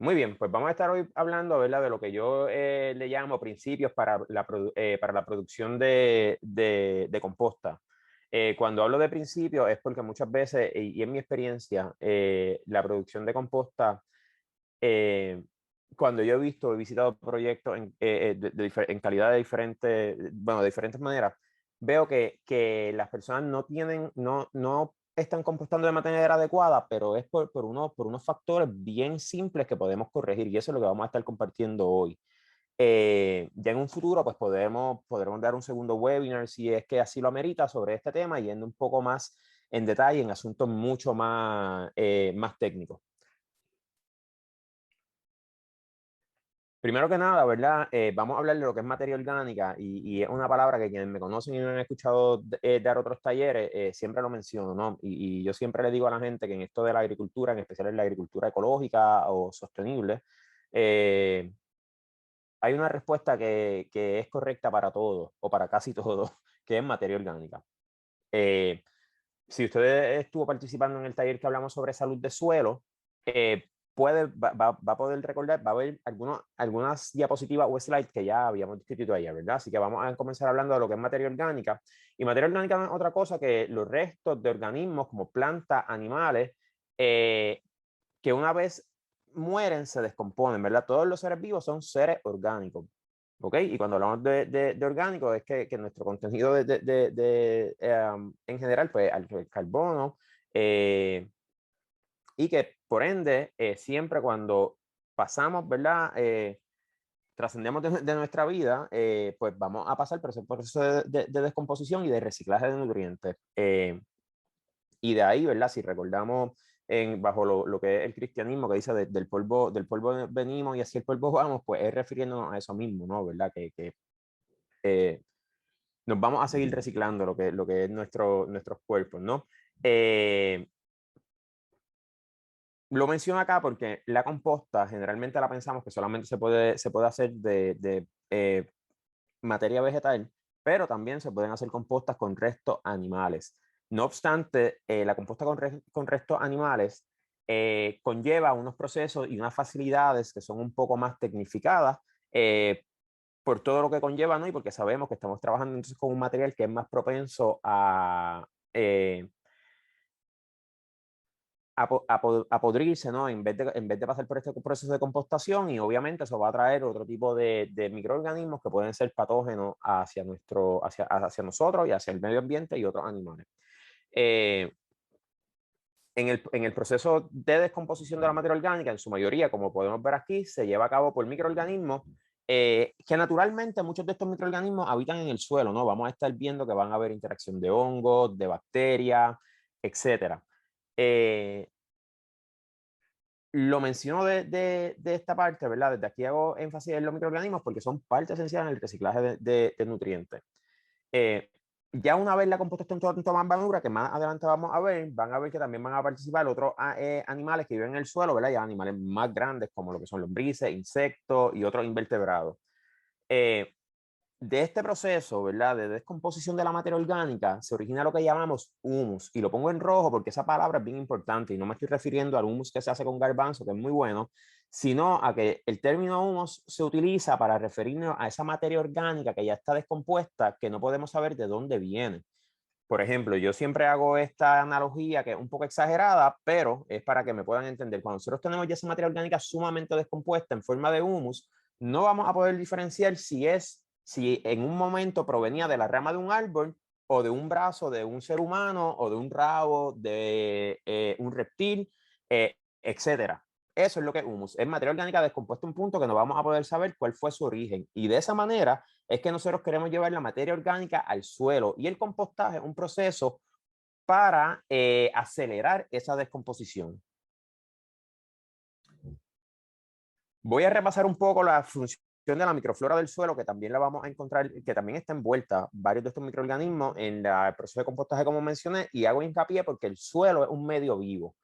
Muy bien, pues vamos a estar hoy hablando, ¿verdad?, de lo que yo le llamo principios para la producción de composta. Cuando hablo de principios es porque muchas veces, y en mi experiencia, la producción de composta, eh, cuando yo he visitado proyectos en calidad de diferentes, bueno, de diferentes maneras, veo que las personas no están compostando de manera adecuada, pero es por unos factores bien simples que podemos corregir, y eso es lo que vamos a estar compartiendo hoy. Ya en un futuro, pues podremos dar un segundo webinar, si es que así lo amerita, sobre este tema, yendo un poco más en detalle en asuntos mucho más técnicos. Primero que nada, ¿verdad? Vamos a hablar de lo que es materia orgánica, y es una palabra que quienes me conocen y me han escuchado dar otros talleres, siempre lo menciono, ¿no? Y yo siempre le digo a la gente que en esto de la agricultura, en especial en la agricultura ecológica o sostenible, eh, hay una respuesta que es correcta para todo, o para casi todo, que es materia orgánica. Eh, si usted estuvo participando en el taller que hablamos sobre salud de suelo, va a poder recordar, va a haber algunas diapositivas o slides que ya habíamos discutido ayer, ¿verdad? Así que vamos a comenzar hablando de lo que es materia orgánica. Y materia orgánica no es otra cosa que los restos de organismos como plantas, animales, eh, que una vez mueren se descomponen, ¿verdad? Todos los seres vivos son seres orgánicos. ¿Ok? Y cuando hablamos de orgánico es que nuestro contenido en general, pues el carbono, eh, y que por ende, siempre cuando pasamos, ¿verdad? Trascendemos de nuestra vida, pues vamos a pasar por ese proceso de descomposición y de reciclaje de nutrientes. Y de ahí, ¿verdad? Si recordamos bajo lo que es el cristianismo, que dice del polvo venimos y hacia el polvo vamos, pues es refiriéndonos a eso mismo, ¿no? ¿Verdad? Eh, nos vamos a seguir reciclando lo que es nuestros cuerpos, ¿no? Eh, lo menciono acá porque la composta generalmente la pensamos que solamente se puede hacer de materia vegetal, pero también se pueden hacer compostas con restos animales. No obstante, la composta con restos animales conlleva unos procesos y unas facilidades que son un poco más tecnificadas, por todo lo que conlleva, ¿no? Y porque sabemos que estamos trabajando entonces con un material que es más propenso eh, a podrirse, ¿no? En vez de pasar por este proceso de compostación, y obviamente eso va a traer otro tipo de microorganismos que pueden ser patógenos hacia nosotros y hacia el medio ambiente y otros animales. Eh, en el proceso de descomposición de la materia orgánica, en su mayoría, como podemos ver aquí, se lleva a cabo por microorganismos que naturalmente muchos de estos microorganismos habitan en el suelo, ¿no? Vamos a estar viendo que van a haber interacción de hongos, de bacterias, etcétera. Eh, lo menciono de esta parte, ¿verdad? Desde aquí hago énfasis en los microorganismos porque son parte esencial en el reciclaje de nutrientes. Eh, ya una vez la composta esté en toda más madura, que más adelante vamos a ver, van a ver que también van a participar otros animales que viven en el suelo, ¿verdad? Ya animales más grandes como lo que son lombrices, insectos y otros invertebrados. Eh, de este proceso, ¿verdad? De descomposición de la materia orgánica, se origina lo que llamamos humus. Y lo pongo en rojo porque esa palabra es bien importante y no me estoy refiriendo al humus que se hace con garbanzo, que es muy bueno, sino a que el término humus se utiliza para referirnos a esa materia orgánica que ya está descompuesta, que no podemos saber de dónde viene. Por ejemplo, yo siempre hago esta analogía que es un poco exagerada, pero es para que me puedan entender. Cuando nosotros tenemos ya esa materia orgánica sumamente descompuesta en forma de humus, no vamos a poder diferenciar si en un momento provenía de la rama de un árbol o de un brazo de un ser humano o de un rabo de un reptil, etcétera. Eso es lo que es humus. Es materia orgánica descompuesta a un punto que no vamos a poder saber cuál fue su origen. Y de esa manera es que nosotros queremos llevar la materia orgánica al suelo, y el compostaje es un proceso para acelerar esa descomposición. Voy a repasar un poco la función de la microflora del suelo, que también la vamos a encontrar, que también está envuelta varios de estos microorganismos en el proceso de compostaje, como mencioné, y hago hincapié porque el suelo es un medio vivo.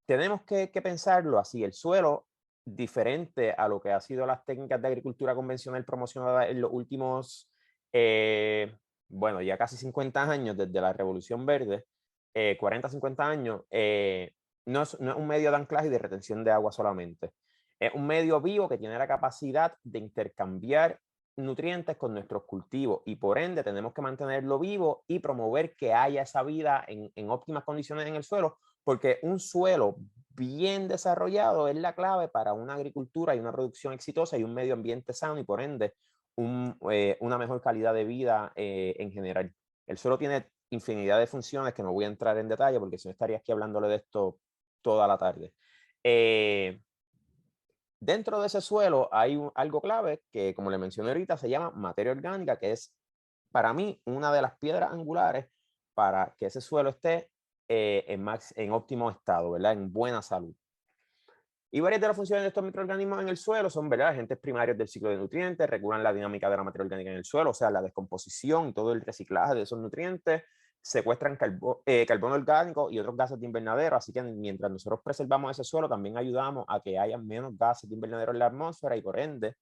Tenemos que pensarlo así: el suelo, diferente a lo que ha sido las técnicas de agricultura convencional promocionadas en los últimos, bueno, ya casi 50 años, desde la Revolución Verde, 40, 50 años, no es un medio de anclaje y de retención de agua solamente. Es un medio vivo que tiene la capacidad de intercambiar nutrientes con nuestros cultivos y por ende tenemos que mantenerlo vivo y promover que haya esa vida en óptimas condiciones en el suelo, porque un suelo bien desarrollado es la clave para una agricultura y una producción exitosa y un medio ambiente sano y por ende una mejor calidad de vida en general. El suelo tiene infinidad de funciones que no voy a entrar en detalle porque si no estaría aquí hablándole de esto toda la tarde. Dentro de ese suelo hay algo clave que, como le mencioné ahorita, se llama materia orgánica, que es para mí una de las piedras angulares para que ese suelo esté en óptimo estado, ¿verdad? En buena salud. Y varias de las funciones de estos microorganismos en el suelo son, ¿verdad?, agentes primarios del ciclo de nutrientes, regulan la dinámica de la materia orgánica en el suelo, o sea, la descomposición y todo el reciclaje de esos nutrientes, secuestran carbono orgánico y otros gases de invernadero, así que mientras nosotros preservamos ese suelo, también ayudamos a que haya menos gases de invernadero en la atmósfera y por ende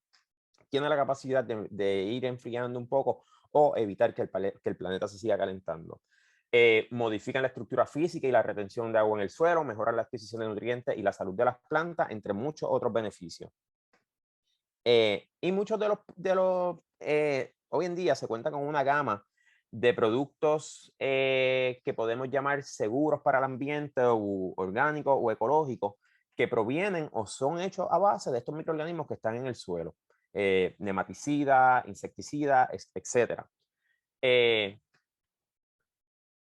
tiene la capacidad de ir enfriando un poco o evitar que el planeta se siga calentando. Modifican la estructura física y la retención de agua en el suelo, mejoran la adquisición de nutrientes y la salud de las plantas, entre muchos otros beneficios. Y muchos hoy en día se cuenta con una gama de productos que podemos llamar seguros para el ambiente o orgánicos o ecológicos que provienen o son hechos a base de estos microorganismos que están en el suelo. Nematicida, insecticida, etc.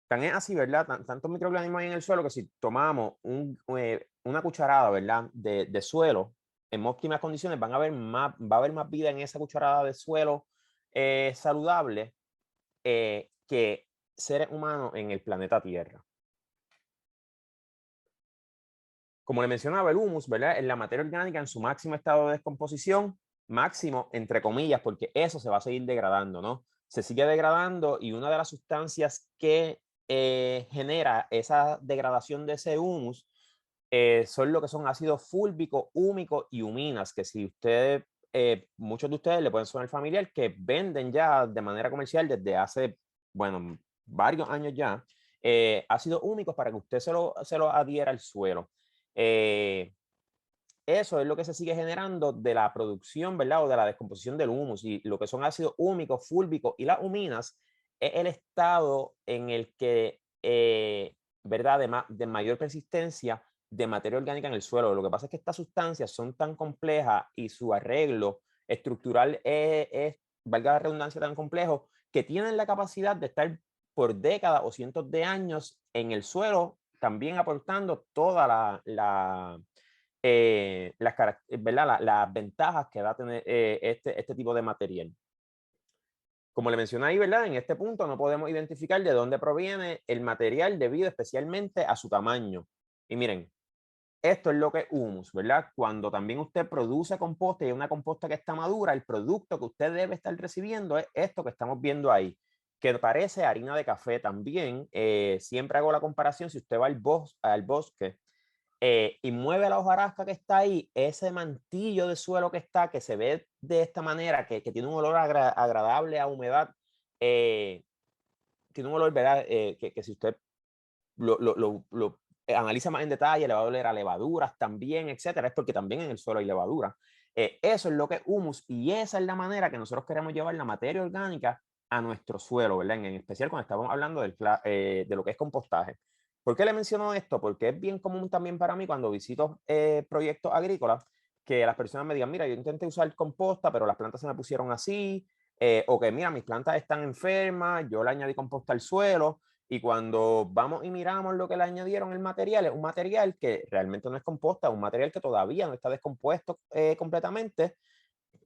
Tan es así, ¿verdad? Tantos microorganismos hay en el suelo que si tomamos una cucharada, ¿verdad? De suelo en óptimas condiciones, va a haber más vida en esa cucharada de suelo saludable que seres humanos en el planeta Tierra. Como le mencionaba, el humus, ¿verdad? Es la materia orgánica en su máximo estado de descomposición, máximo entre comillas, porque eso se va a seguir degradando, ¿no? Se sigue degradando y una de las sustancias que genera esa degradación de ese humus son lo que son ácidos fúlbicos, húmicos y huminas, que si ustedes, muchos de ustedes le pueden sonar familiar, que venden ya de manera comercial desde hace, bueno, varios años ya, ácidos húmicos para que usted se lo adhiera al suelo. Eh, Eso es lo que se sigue generando de la producción, ¿verdad? O de la descomposición del humus. Y lo que son ácidos húmicos, fúlbicos y las huminas es el estado en el que, ¿verdad? De mayor persistencia de materia orgánica en el suelo. Lo que pasa es que estas sustancias son tan complejas y su arreglo estructural valga la redundancia, tan complejo, que tienen la capacidad de estar por décadas o cientos de años en el suelo, también aportando toda ¿verdad? Las ventajas que va a tener este tipo de material. Como le mencioné ahí, ¿verdad? En este punto no podemos identificar de dónde proviene el material debido especialmente a su tamaño. Y miren, esto es lo que es humus, ¿verdad? Cuando también usted produce composta y una composta que está madura, el producto que usted debe estar recibiendo es esto que estamos viendo ahí, que parece harina de café también. Siempre hago la comparación, si usted va al bosque y mueve la hojarasca que está ahí, ese mantillo de suelo que está, que se ve de esta manera, que tiene un olor agradable a humedad, tiene un olor, ¿verdad? Que si usted lo analiza más en detalle, le va a doler a levaduras también, etcétera, es porque también en el suelo hay levadura. Eso es lo que es humus y esa es la manera que nosotros queremos llevar la materia orgánica a nuestro suelo, ¿verdad? En especial cuando estamos hablando de lo que es compostaje. ¿Por qué le menciono esto? Porque es bien común también para mí cuando visito proyectos agrícolas que las personas me digan, mira, yo intenté usar composta, pero las plantas se me pusieron así, o que mira, mis plantas están enfermas, yo le añadí composta al suelo, y cuando vamos y miramos lo que le añadieron el material, es un material que realmente no es composta, un material que todavía no está descompuesto completamente,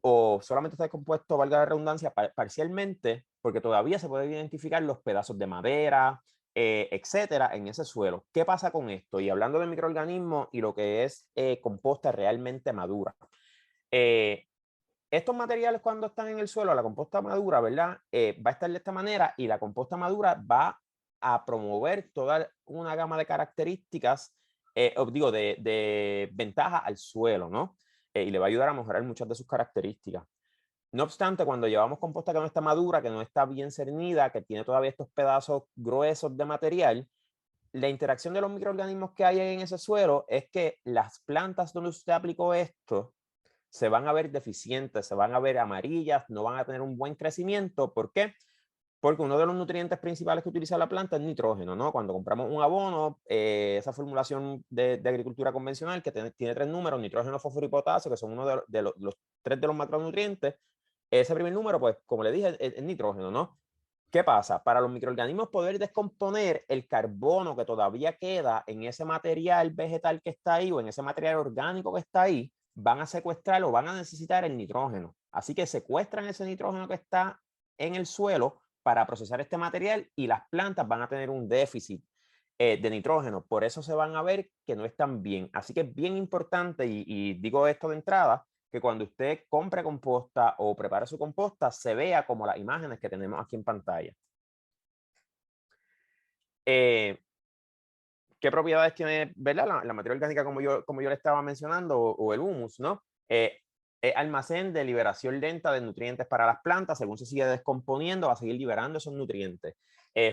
o solamente está descompuesto, valga la redundancia, parcialmente, porque todavía se pueden identificar los pedazos de madera, etcétera, en ese suelo. ¿Qué pasa con esto? Y hablando de microorganismos y lo que es composta realmente madura. Eh, Estos materiales cuando están en el suelo, la composta madura, ¿verdad? Va a estar de esta manera y la composta madura va a promover toda una gama de características, digo, de ventajas al suelo, ¿no? Y le va a ayudar a mejorar muchas de sus características. No obstante, cuando llevamos composta que no está madura, que no está bien cernida, que tiene todavía estos pedazos gruesos de material, la interacción de los microorganismos que hay en ese suelo es que las plantas donde usted aplicó esto se van a ver deficientes, se van a ver amarillas, no van a tener un buen crecimiento. ¿Por qué? Porque uno de los nutrientes principales que utiliza la planta es nitrógeno, ¿no? Cuando compramos un abono, esa formulación de agricultura convencional que tiene 3 números, nitrógeno, fósforo y potasio, que son uno los 3 de los macronutrientes, ese primer número, pues, como le dije, es nitrógeno, ¿no? ¿Qué pasa? Para los microorganismos poder descomponer el carbono que todavía queda en ese material vegetal que está ahí o en ese material orgánico que está ahí, van a secuestrar o van a necesitar el nitrógeno. Así que secuestran ese nitrógeno que está en el suelo para procesar este material y las plantas van a tener un déficit de nitrógeno. Por eso se van a ver que no están bien. Así que es bien importante, y digo esto de entrada, que cuando usted compre composta o prepare su composta, se vea como las imágenes que tenemos aquí en pantalla. ¿Qué propiedades tiene, verdad? La materia orgánica, como yo le estaba mencionando, o el humus, ¿no? Almacén de liberación lenta de nutrientes para las plantas. Según se sigue descomponiendo, va a seguir liberando esos nutrientes.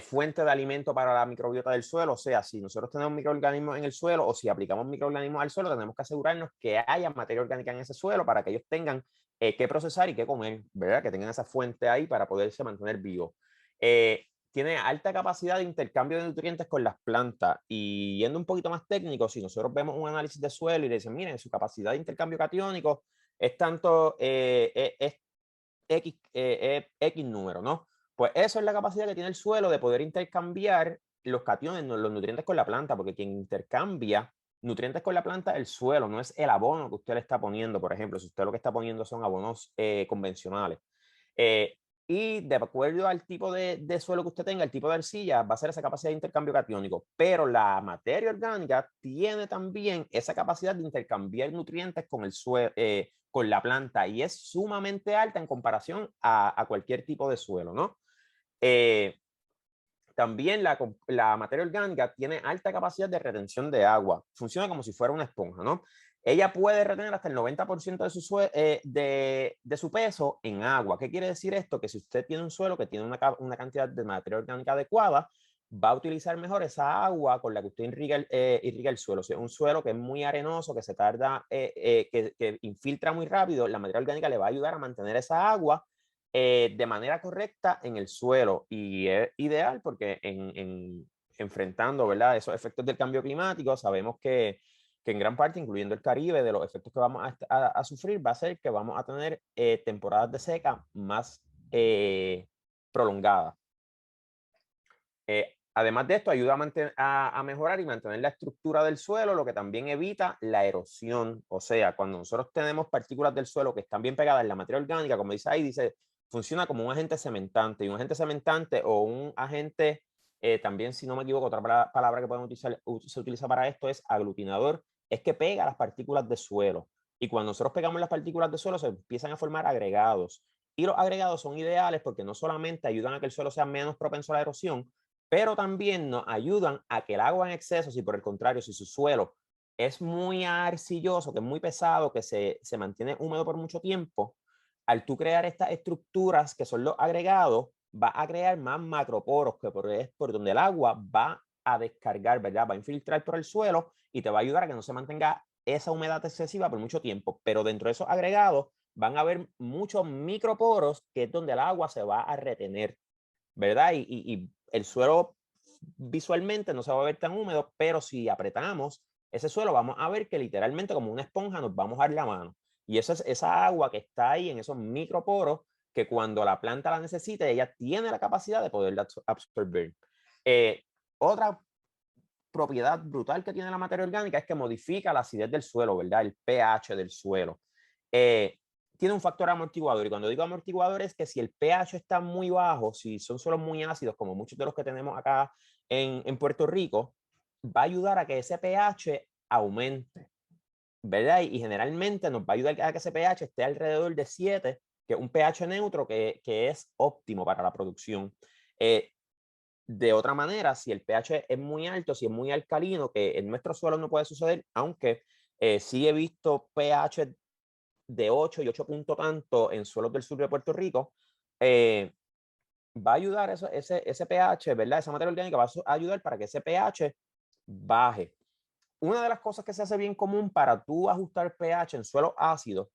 Fuente de alimento para la microbiota del suelo. O sea, si nosotros tenemos microorganismos en el suelo o si aplicamos microorganismos al suelo, tenemos que asegurarnos que haya materia orgánica en ese suelo para que ellos tengan que procesar y que comer, ¿verdad? Que tengan esa fuente ahí para poderse mantener vivos. Tiene alta capacidad de intercambio de nutrientes con las plantas. Y yendo un poquito más técnico, si nosotros vemos un análisis de suelo y le dicen, miren, su capacidad de intercambio catiónico es tanto, es X número, ¿no? Pues eso es la capacidad que tiene el suelo de poder intercambiar los cationes, los nutrientes con la planta, porque quien intercambia nutrientes con la planta es el suelo, no es el abono que usted le está poniendo, por ejemplo, si usted lo que está poniendo son abonos convencionales. Y de acuerdo al tipo de suelo que usted tenga, el tipo de arcilla, va a ser esa capacidad de intercambio catiónico. Pero la materia orgánica tiene también esa capacidad de intercambiar nutrientes con el suelo, con la planta, y es sumamente alta en comparación a cualquier tipo de suelo, ¿no? También la materia orgánica tiene alta capacidad de retención de agua. Funciona como si fuera una esponja, ¿no? Ella puede retener hasta el 90% de su peso en agua. ¿Qué quiere decir esto? Que si usted tiene un suelo que tiene una cantidad de materia orgánica adecuada, va a utilizar mejor esa agua con la que usted irriga el suelo. O sea, un suelo que es muy arenoso, que se tarda, que infiltra muy rápido, la materia orgánica le va a ayudar a mantener esa agua de manera correcta en el suelo, y es ideal porque enfrentando, ¿verdad?, esos efectos del cambio climático, sabemos que en gran parte, incluyendo el Caribe, de los efectos que vamos a sufrir, va a ser que vamos a tener temporadas de seca más prolongadas. Además de esto, ayuda a mejorar y mantener la estructura del suelo, lo que también evita la erosión. O sea, cuando nosotros tenemos partículas del suelo que están bien pegadas en la materia orgánica, como dice ahí, dice, funciona como un agente cementante. Y un agente cementante o un agente, también, si no me equivoco, otra palabra que podemos utilizar, se utiliza para esto es aglutinador, es que pega las partículas de suelo. Y cuando nosotros pegamos las partículas de suelo, se empiezan a formar agregados. Y los agregados son ideales porque no solamente ayudan a que el suelo sea menos propenso a la erosión, pero también nos ayudan a que el agua en exceso, si por el contrario, si su suelo es muy arcilloso, que es muy pesado, que se mantiene húmedo por mucho tiempo, al tú crear estas estructuras que son los agregados, va a crear más macroporos, que es por donde el agua va a descargar, ¿verdad? Va a infiltrar por el suelo y te va a ayudar a que no se mantenga esa humedad excesiva por mucho tiempo. Pero dentro de esos agregados van a haber muchos microporos, que es donde el agua se va a retener, ¿verdad? Y el suelo visualmente no se va a ver tan húmedo, pero si apretamos ese suelo, vamos a ver que literalmente como una esponja nos va a mojar la mano. Y eso es esa agua que está ahí en esos microporos, que cuando la planta la necesite, ella tiene la capacidad de poder absorber. Otra propiedad brutal que tiene la materia orgánica es que modifica la acidez del suelo, ¿verdad? El pH del suelo. Tiene un factor amortiguador, y cuando digo amortiguador es que si el pH está muy bajo, si son suelos muy ácidos, como muchos de los que tenemos acá en Puerto Rico, va a ayudar a que ese pH aumente, ¿verdad? Y generalmente nos va a ayudar a que ese pH esté alrededor de 7, que es un pH neutro que es óptimo para la producción. De otra manera, si el pH es muy alto, si es muy alcalino, que en nuestro suelo no puede suceder, aunque sí he visto pH de 8 y 8 punto tanto en suelos del sur de Puerto Rico, va a ayudar ese pH, ¿verdad? Esa materia orgánica va a ayudar para que ese pH baje. Una de las cosas que se hace bien común para tú ajustar pH en suelos ácidos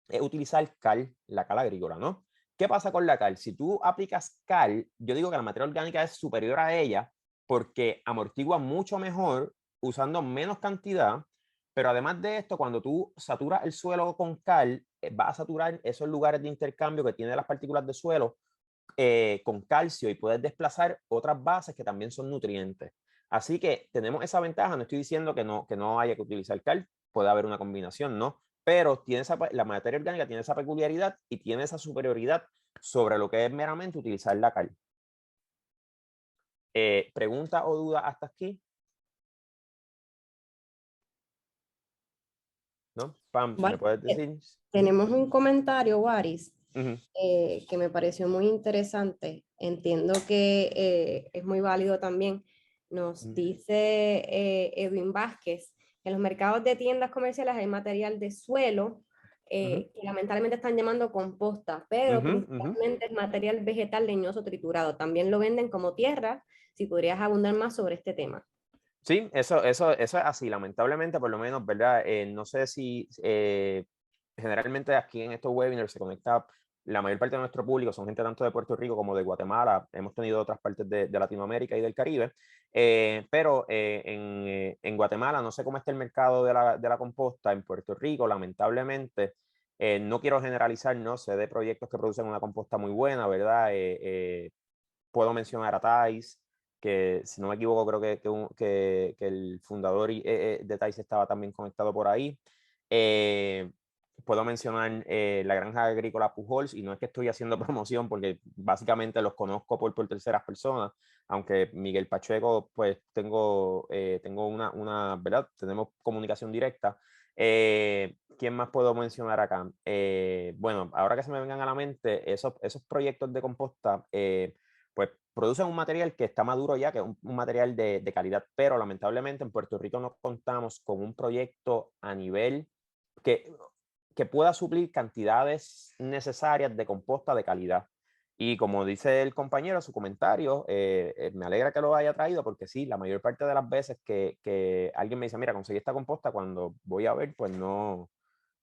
es utilizar cal, la cal agrícola, ¿no? ¿Qué pasa con la cal? Si tú aplicas cal, yo digo que la materia orgánica es superior a ella porque amortigua mucho mejor usando menos cantidad, pero además de esto, cuando tú saturas el suelo con cal, va a saturar esos lugares de intercambio que tienen las partículas de suelo con calcio y puedes desplazar otras bases que también son nutrientes. Así que tenemos esa ventaja. No estoy diciendo que no haya que utilizar cal, puede haber una combinación, ¿no? Pero tiene la materia orgánica tiene esa peculiaridad y tiene esa superioridad sobre lo que es meramente utilizar la cal. ¿Pregunta o duda hasta aquí? ¿No? Pam, ¿me Vale. puedes decir? Tenemos un comentario, Waris, Ujú, que me pareció muy interesante. Entiendo que es muy válido también. Nos ujú, dice Edwin Vázquez, en los mercados de tiendas comerciales hay material de suelo ujú, que lamentablemente están llamando composta, pero ujú, ujú. principalmente es material vegetal leñoso triturado. También lo venden como tierra. Si podrías abundar más sobre este tema. Sí, eso es así, lamentablemente, por lo menos, ¿verdad? No sé si generalmente aquí en estos webinars se conecta la mayor parte de nuestro público, son gente tanto de Puerto Rico como de Guatemala, hemos tenido otras partes de Latinoamérica y del Caribe, pero en Guatemala no sé cómo está el mercado de la composta, en Puerto Rico, lamentablemente, no quiero generalizar, no sé de proyectos que producen una composta muy buena, ¿verdad? Puedo mencionar a Thais, que si no me equivoco creo que el fundador de Thais estaba también conectado por ahí. Eh, Puedo mencionar la granja agrícola Pujols, y no es que estoy haciendo promoción porque básicamente los conozco por terceras personas, aunque Miguel Pacheco, pues tengo ¿verdad? Tenemos comunicación directa. ¿Quién más puedo mencionar acá? Bueno, ahora que se me vengan a la mente, esos proyectos de composta, pues producen un material que está maduro ya, que es un material de calidad, pero lamentablemente en Puerto Rico no contamos con un proyecto a nivel que, que pueda suplir cantidades necesarias de composta de calidad. Y como dice el compañero, su comentario, me alegra que lo haya traído porque sí, la mayor parte de las veces que alguien me dice, mira, conseguí esta composta, cuando voy a ver, pues no,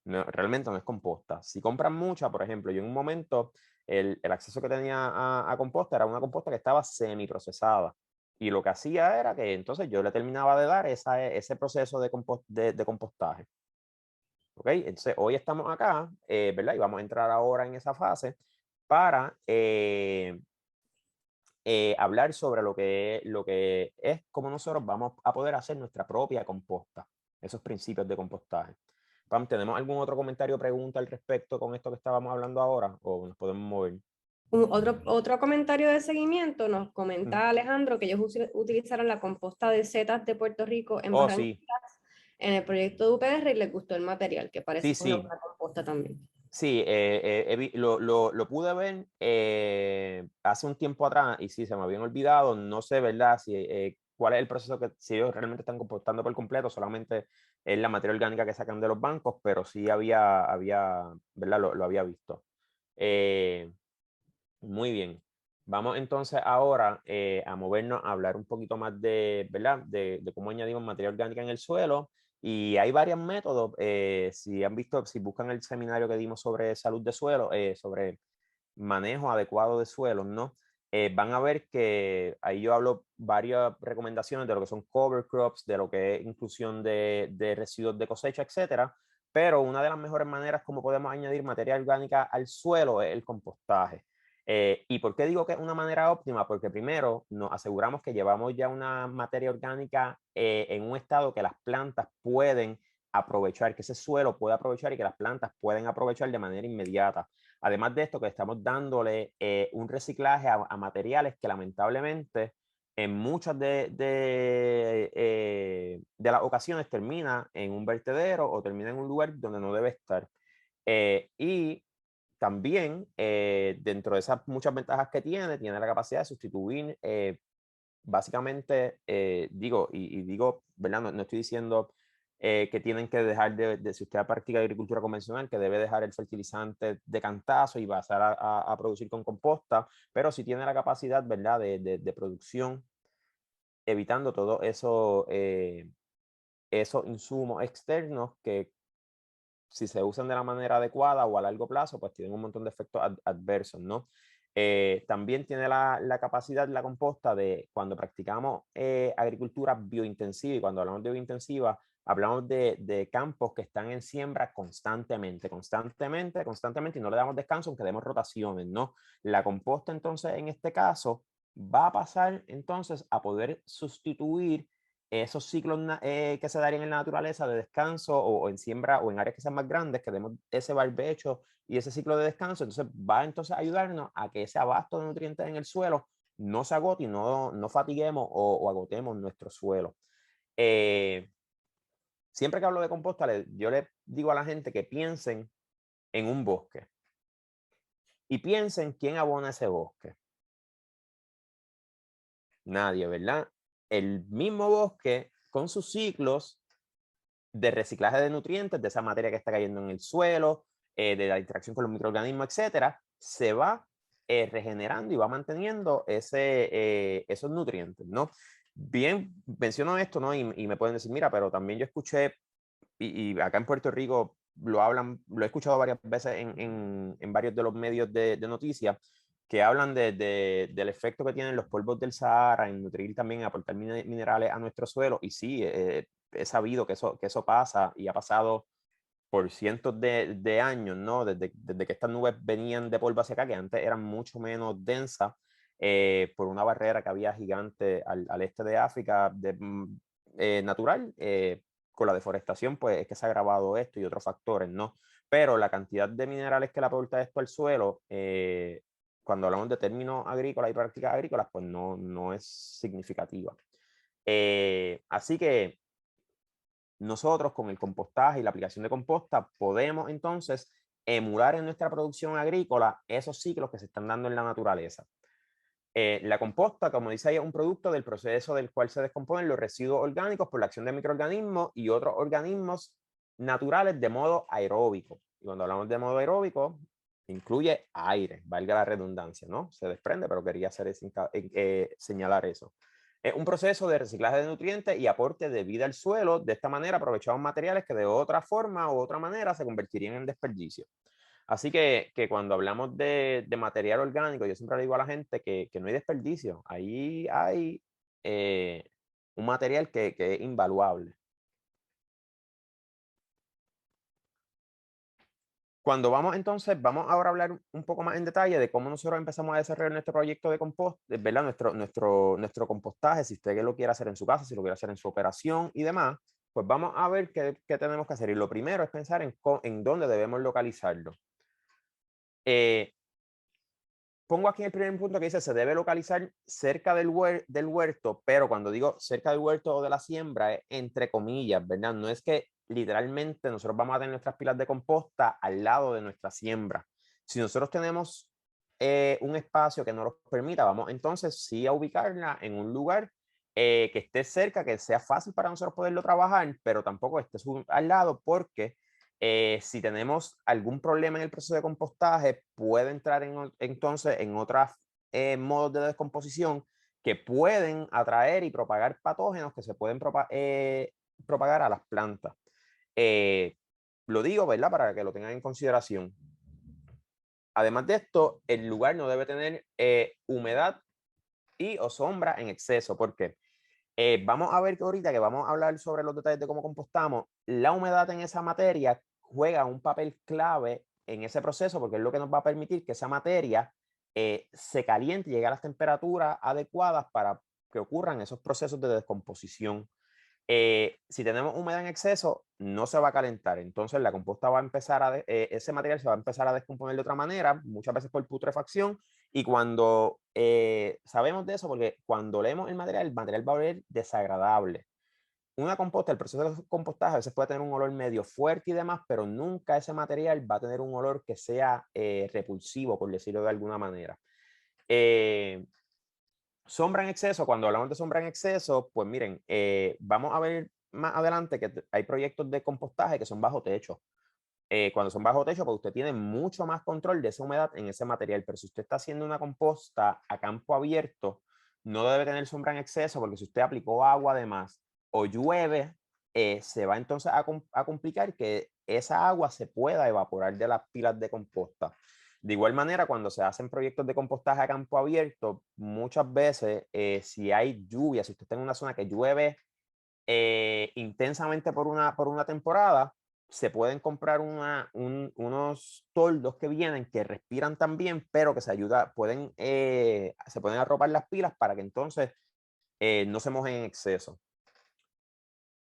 realmente no es composta. Si compran mucha, por ejemplo, yo en un momento el acceso que tenía a composta era una composta que estaba semiprocesada. Y lo que hacía era que entonces yo le terminaba de dar ese proceso de compostaje. ¿Ok? Entonces hoy estamos acá, ¿verdad? Y vamos a entrar ahora en esa fase para hablar sobre lo que es cómo nosotros vamos a poder hacer nuestra propia composta, esos principios de compostaje. Pam, ¿tenemos algún otro comentario o pregunta al respecto con esto que estábamos hablando ahora? ¿O nos podemos mover? Otro comentario de seguimiento nos Mm. comenta Alejandro que ellos utilizaron la composta de setas de Puerto Rico en Oh, Barranquilla sí, en el proyecto de UPR y les gustó el material, que sí, parece una sí. buena composta también. Sí, lo pude ver hace un tiempo atrás y sí, se me habían olvidado. No sé, ¿verdad? Si, cuál es el proceso si ellos realmente están compostando por completo, solamente es la materia orgánica que sacan de los bancos, pero sí ¿verdad? Lo había visto. Eh, Muy bien. Vamos entonces ahora a movernos a hablar un poquito más ¿verdad? De cómo añadimos materia orgánica en el suelo. Y hay varios métodos. Si han visto, si buscan el seminario que dimos sobre salud de suelo, sobre manejo adecuado de suelos, ¿no? Van a ver que ahí yo hablo varias recomendaciones de lo que son cover crops, de lo que es inclusión de residuos de cosecha, etcétera. Pero una de las mejores maneras como podemos añadir materia orgánica al suelo es el compostaje. ¿Y por qué digo que es una manera óptima? Porque primero nos aseguramos que llevamos ya una materia orgánica en un estado que las plantas pueden aprovechar, que ese suelo puede aprovechar y que las plantas pueden aprovechar de manera inmediata. Además de esto, que estamos dándole un reciclaje a materiales que lamentablemente en muchas de las ocasiones termina en un vertedero o termina en un lugar donde no debe estar. Y también, dentro de esas muchas ventajas que tiene la capacidad de sustituir, básicamente, digo, y digo, ¿verdad? No estoy diciendo que tienen que dejar si usted practica agricultura convencional, que debe dejar el fertilizante de cantazo y pasar a producir con composta, pero si tiene la capacidad, ¿verdad?, de producción evitando todo eso, esos insumos externos que si se usan de la manera adecuada o a largo plazo, pues tienen un montón de efectos adversos, ¿no? También tiene la capacidad la composta de cuando practicamos agricultura biointensiva, y cuando hablamos de biointensiva, hablamos de campos que están en siembra constantemente, y no le damos descanso aunque demos rotaciones, ¿no? La composta entonces en este caso va a pasar entonces a poder sustituir esos ciclos que se darían en la naturaleza de descanso o en siembra o en áreas que sean más grandes, que demos ese barbecho y ese ciclo de descanso, entonces va entonces a ayudarnos a que ese abasto de nutrientes en el suelo no se agote y no fatiguemos o agotemos nuestro suelo. Eh, Siempre que hablo de composta, yo le digo a la gente que piensen en un bosque y piensen quién abona ese bosque. Nadie, ¿verdad? El mismo bosque con sus ciclos de reciclaje de nutrientes, de esa materia que está cayendo en el suelo, de la interacción con los microorganismos, etcétera, se va regenerando y va manteniendo esos nutrientes, ¿no? Bien, menciono esto, ¿no? Y me pueden decir, mira, pero también yo escuché, y acá en Puerto Rico lo hablan, lo he escuchado varias veces en varios de los medios de noticias, que hablan del efecto que tienen los polvos del Sahara en nutrir también, aportar minerales a nuestro suelo. Y sí, he sabido que eso pasa y ha pasado por cientos de años, ¿no? Desde que estas nubes venían de polvo hacia acá, que antes eran mucho menos densas, por una barrera que había gigante al este de África, natural. Con la deforestación, pues es que se ha agravado esto y otros factores, ¿no? Pero la cantidad de minerales que le aporta esto al suelo, cuando hablamos de términos agrícolas y prácticas agrícolas, pues no es significativa. Así que nosotros con el compostaje y la aplicación de composta podemos entonces emular en nuestra producción agrícola esos ciclos que se están dando en la naturaleza. La composta, como dice ahí, es un producto del proceso del cual se descomponen los residuos orgánicos por la acción de microorganismos y otros organismos naturales de modo aeróbico. Y cuando hablamos de modo aeróbico, incluye aire, valga la redundancia, ¿no? Se desprende, pero quería señalar eso. Es un proceso de reciclaje de nutrientes y aporte de vida al suelo. De esta manera aprovechamos materiales que de otra forma u otra manera se convertirían en desperdicio. Así que cuando hablamos de material orgánico, yo siempre le digo a la gente que no hay desperdicio. Ahí hay un material que es invaluable. Cuando vamos entonces, vamos ahora a hablar un poco más en detalle de cómo nosotros empezamos a desarrollar nuestro proyecto de compost, ¿verdad? Nuestro compostaje, si usted lo quiere hacer en su casa, si lo quiere hacer en su operación y demás, pues vamos a ver qué tenemos que hacer. Y lo primero es pensar en dónde debemos localizarlo. Pongo aquí el primer punto que dice se debe localizar cerca del huerto, pero cuando digo cerca del huerto o de la siembra es entre comillas, ¿verdad? No es que literalmente nosotros vamos a tener nuestras pilas de composta al lado de nuestra siembra. Si nosotros tenemos un espacio que nos lo permita, vamos entonces sí a ubicarla en un lugar que esté cerca, que sea fácil para nosotros poderlo trabajar, pero tampoco esté al lado porque si tenemos algún problema en el proceso de compostaje, puede entrar entonces en otros modos de descomposición que pueden atraer y propagar patógenos que se pueden propagar a las plantas. Lo digo, ¿verdad? Para que lo tengan en consideración. Además de esto, el lugar no debe tener humedad y o sombra en exceso. ¿Por qué? Vamos a ver que ahorita que vamos a hablar sobre los detalles de cómo compostamos, la humedad en esa materia juega un papel clave en ese proceso porque es lo que nos va a permitir que esa materia se caliente y llegue a las temperaturas adecuadas para que ocurran esos procesos de descomposición. Si tenemos humedad en exceso, no se va a calentar. Entonces la composta va a empezar ese material se va a empezar a descomponer de otra manera, muchas veces por putrefacción. Y cuando sabemos de eso, porque cuando leemos el material va a oler desagradable. Una composta, el proceso de compostaje a veces puede tener un olor medio fuerte y demás, pero nunca ese material va a tener un olor que sea repulsivo, por decirlo de alguna manera. Sombra en exceso, cuando hablamos de sombra en exceso, pues miren, vamos a ver más adelante que hay proyectos de compostaje que son bajo techo. Cuando son bajo techo, pues usted tiene mucho más control de esa humedad en ese material, pero si usted está haciendo una composta a campo abierto, no debe tener sombra en exceso, porque si usted aplicó agua de más o llueve, se va entonces a complicar que esa agua se pueda evaporar de las pilas de composta. De igual manera, cuando se hacen proyectos de compostaje a campo abierto, muchas veces, si hay lluvia, si usted está en una zona que llueve intensamente por una temporada, se pueden comprar unos toldos que vienen que respiran también, pero que se pueden arropar las pilas para que entonces no se mojen en exceso.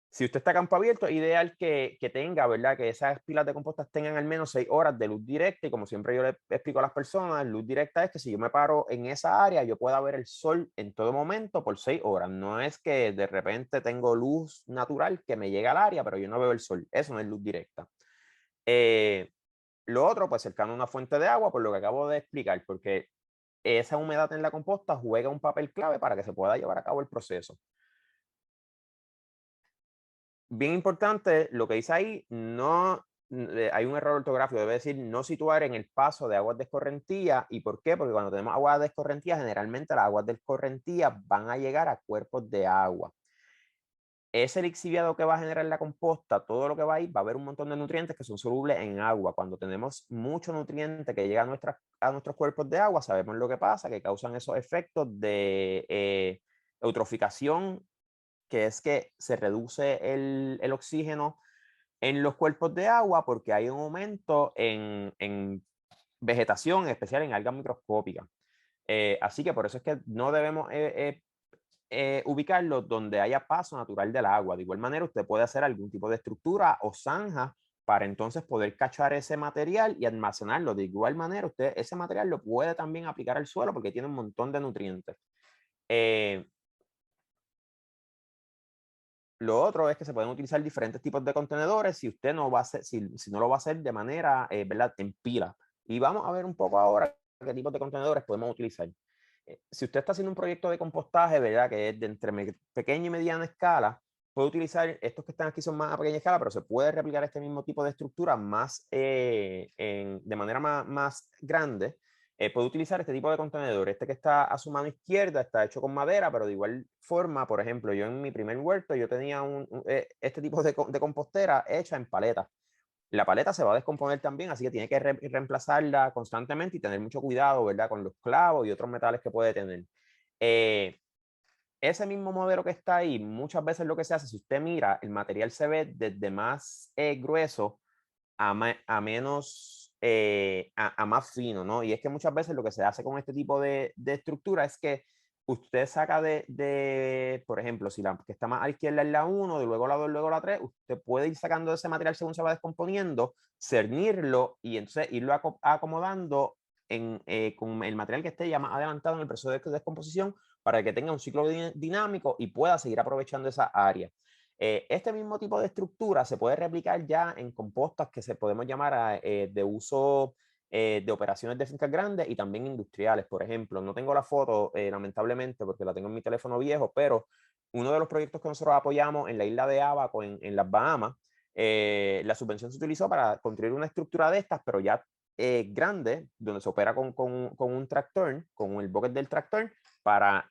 Si usted está a campo abierto, es ideal que tenga, ¿verdad? Que esas pilas de composta tengan al menos 6 horas de luz directa. Y como siempre yo le explico a las personas, luz directa es que si yo me paro en esa área, yo pueda ver el sol en todo momento por 6 horas. No es que de repente tengo luz natural que me llega al área, pero yo no veo el sol. Eso no es luz directa. Lo otro, pues cercano a una fuente de agua, por lo que acabo de explicar, porque esa humedad en la composta juega un papel clave para que se pueda llevar a cabo el proceso. Bien importante, lo que dice ahí, no hay un error ortográfico, debe decir no situar en el paso de aguas de escorrentía. ¿Y por qué? Porque cuando tenemos aguas de escorrentía, generalmente las aguas de escorrentía van a llegar a cuerpos de agua. Ese lixiviado que va a generar la composta, todo lo que va a ir, va a haber un montón de nutrientes que son solubles en agua. Cuando tenemos mucho nutriente que llega a nuestros cuerpos de agua, sabemos lo que pasa, que causan esos efectos de eutroficación, que es que se reduce el oxígeno en los cuerpos de agua porque hay un aumento en vegetación, en especial en algas microscópicas. Así que por eso es que no debemos ubicarlo donde haya paso natural del agua. De igual manera, usted puede hacer algún tipo de estructura o zanja para entonces poder cachar ese material y almacenarlo. De igual manera, usted ese material lo puede también aplicar al suelo porque tiene un montón de nutrientes. Lo otro es que se pueden utilizar diferentes tipos de contenedores si usted no va a hacer, si no lo va a hacer de manera, ¿verdad? En pila. Y vamos a ver un poco ahora qué tipos de contenedores podemos utilizar. Si usted está haciendo un proyecto de compostaje, ¿verdad? Que es de entre pequeña y mediana escala, puede utilizar, estos que están aquí son más a pequeña escala, pero se puede replicar este mismo tipo de estructura más, de manera más grande. Puede utilizar este tipo de contenedor. Este que está a su mano izquierda está hecho con madera, pero de igual forma, por ejemplo, yo en mi primer huerto, yo tenía este tipo de compostera hecha en paletas. La paleta se va a descomponer también, así que tiene que reemplazarla constantemente y tener mucho cuidado, ¿verdad? Con los clavos y otros metales que puede tener. Ese mismo modelo que está ahí, muchas veces lo que se hace, si usted mira, el material se ve desde más grueso a menos, a más fino, ¿no? Y es que muchas veces lo que se hace con este tipo de estructura es que usted saca por ejemplo, si la que está más a la izquierda es la 1, luego la 2, luego la 3, usted puede ir sacando ese material según se va descomponiendo, cernirlo y entonces irlo acomodando con el material que esté ya más adelantado en el proceso de descomposición para que tenga un ciclo dinámico y pueda seguir aprovechando esa área. Este mismo tipo de estructura se puede replicar ya en compostas que se podemos llamar de uso de operaciones de fincas grandes y también industriales. Por ejemplo, no tengo la foto, lamentablemente, porque la tengo en mi teléfono viejo, pero uno de los proyectos que nosotros apoyamos en la isla de Abaco, en las Bahamas, la subvención se utilizó para construir una estructura de estas, pero ya grande, donde se opera con un tractor, con el bucket del tractor, para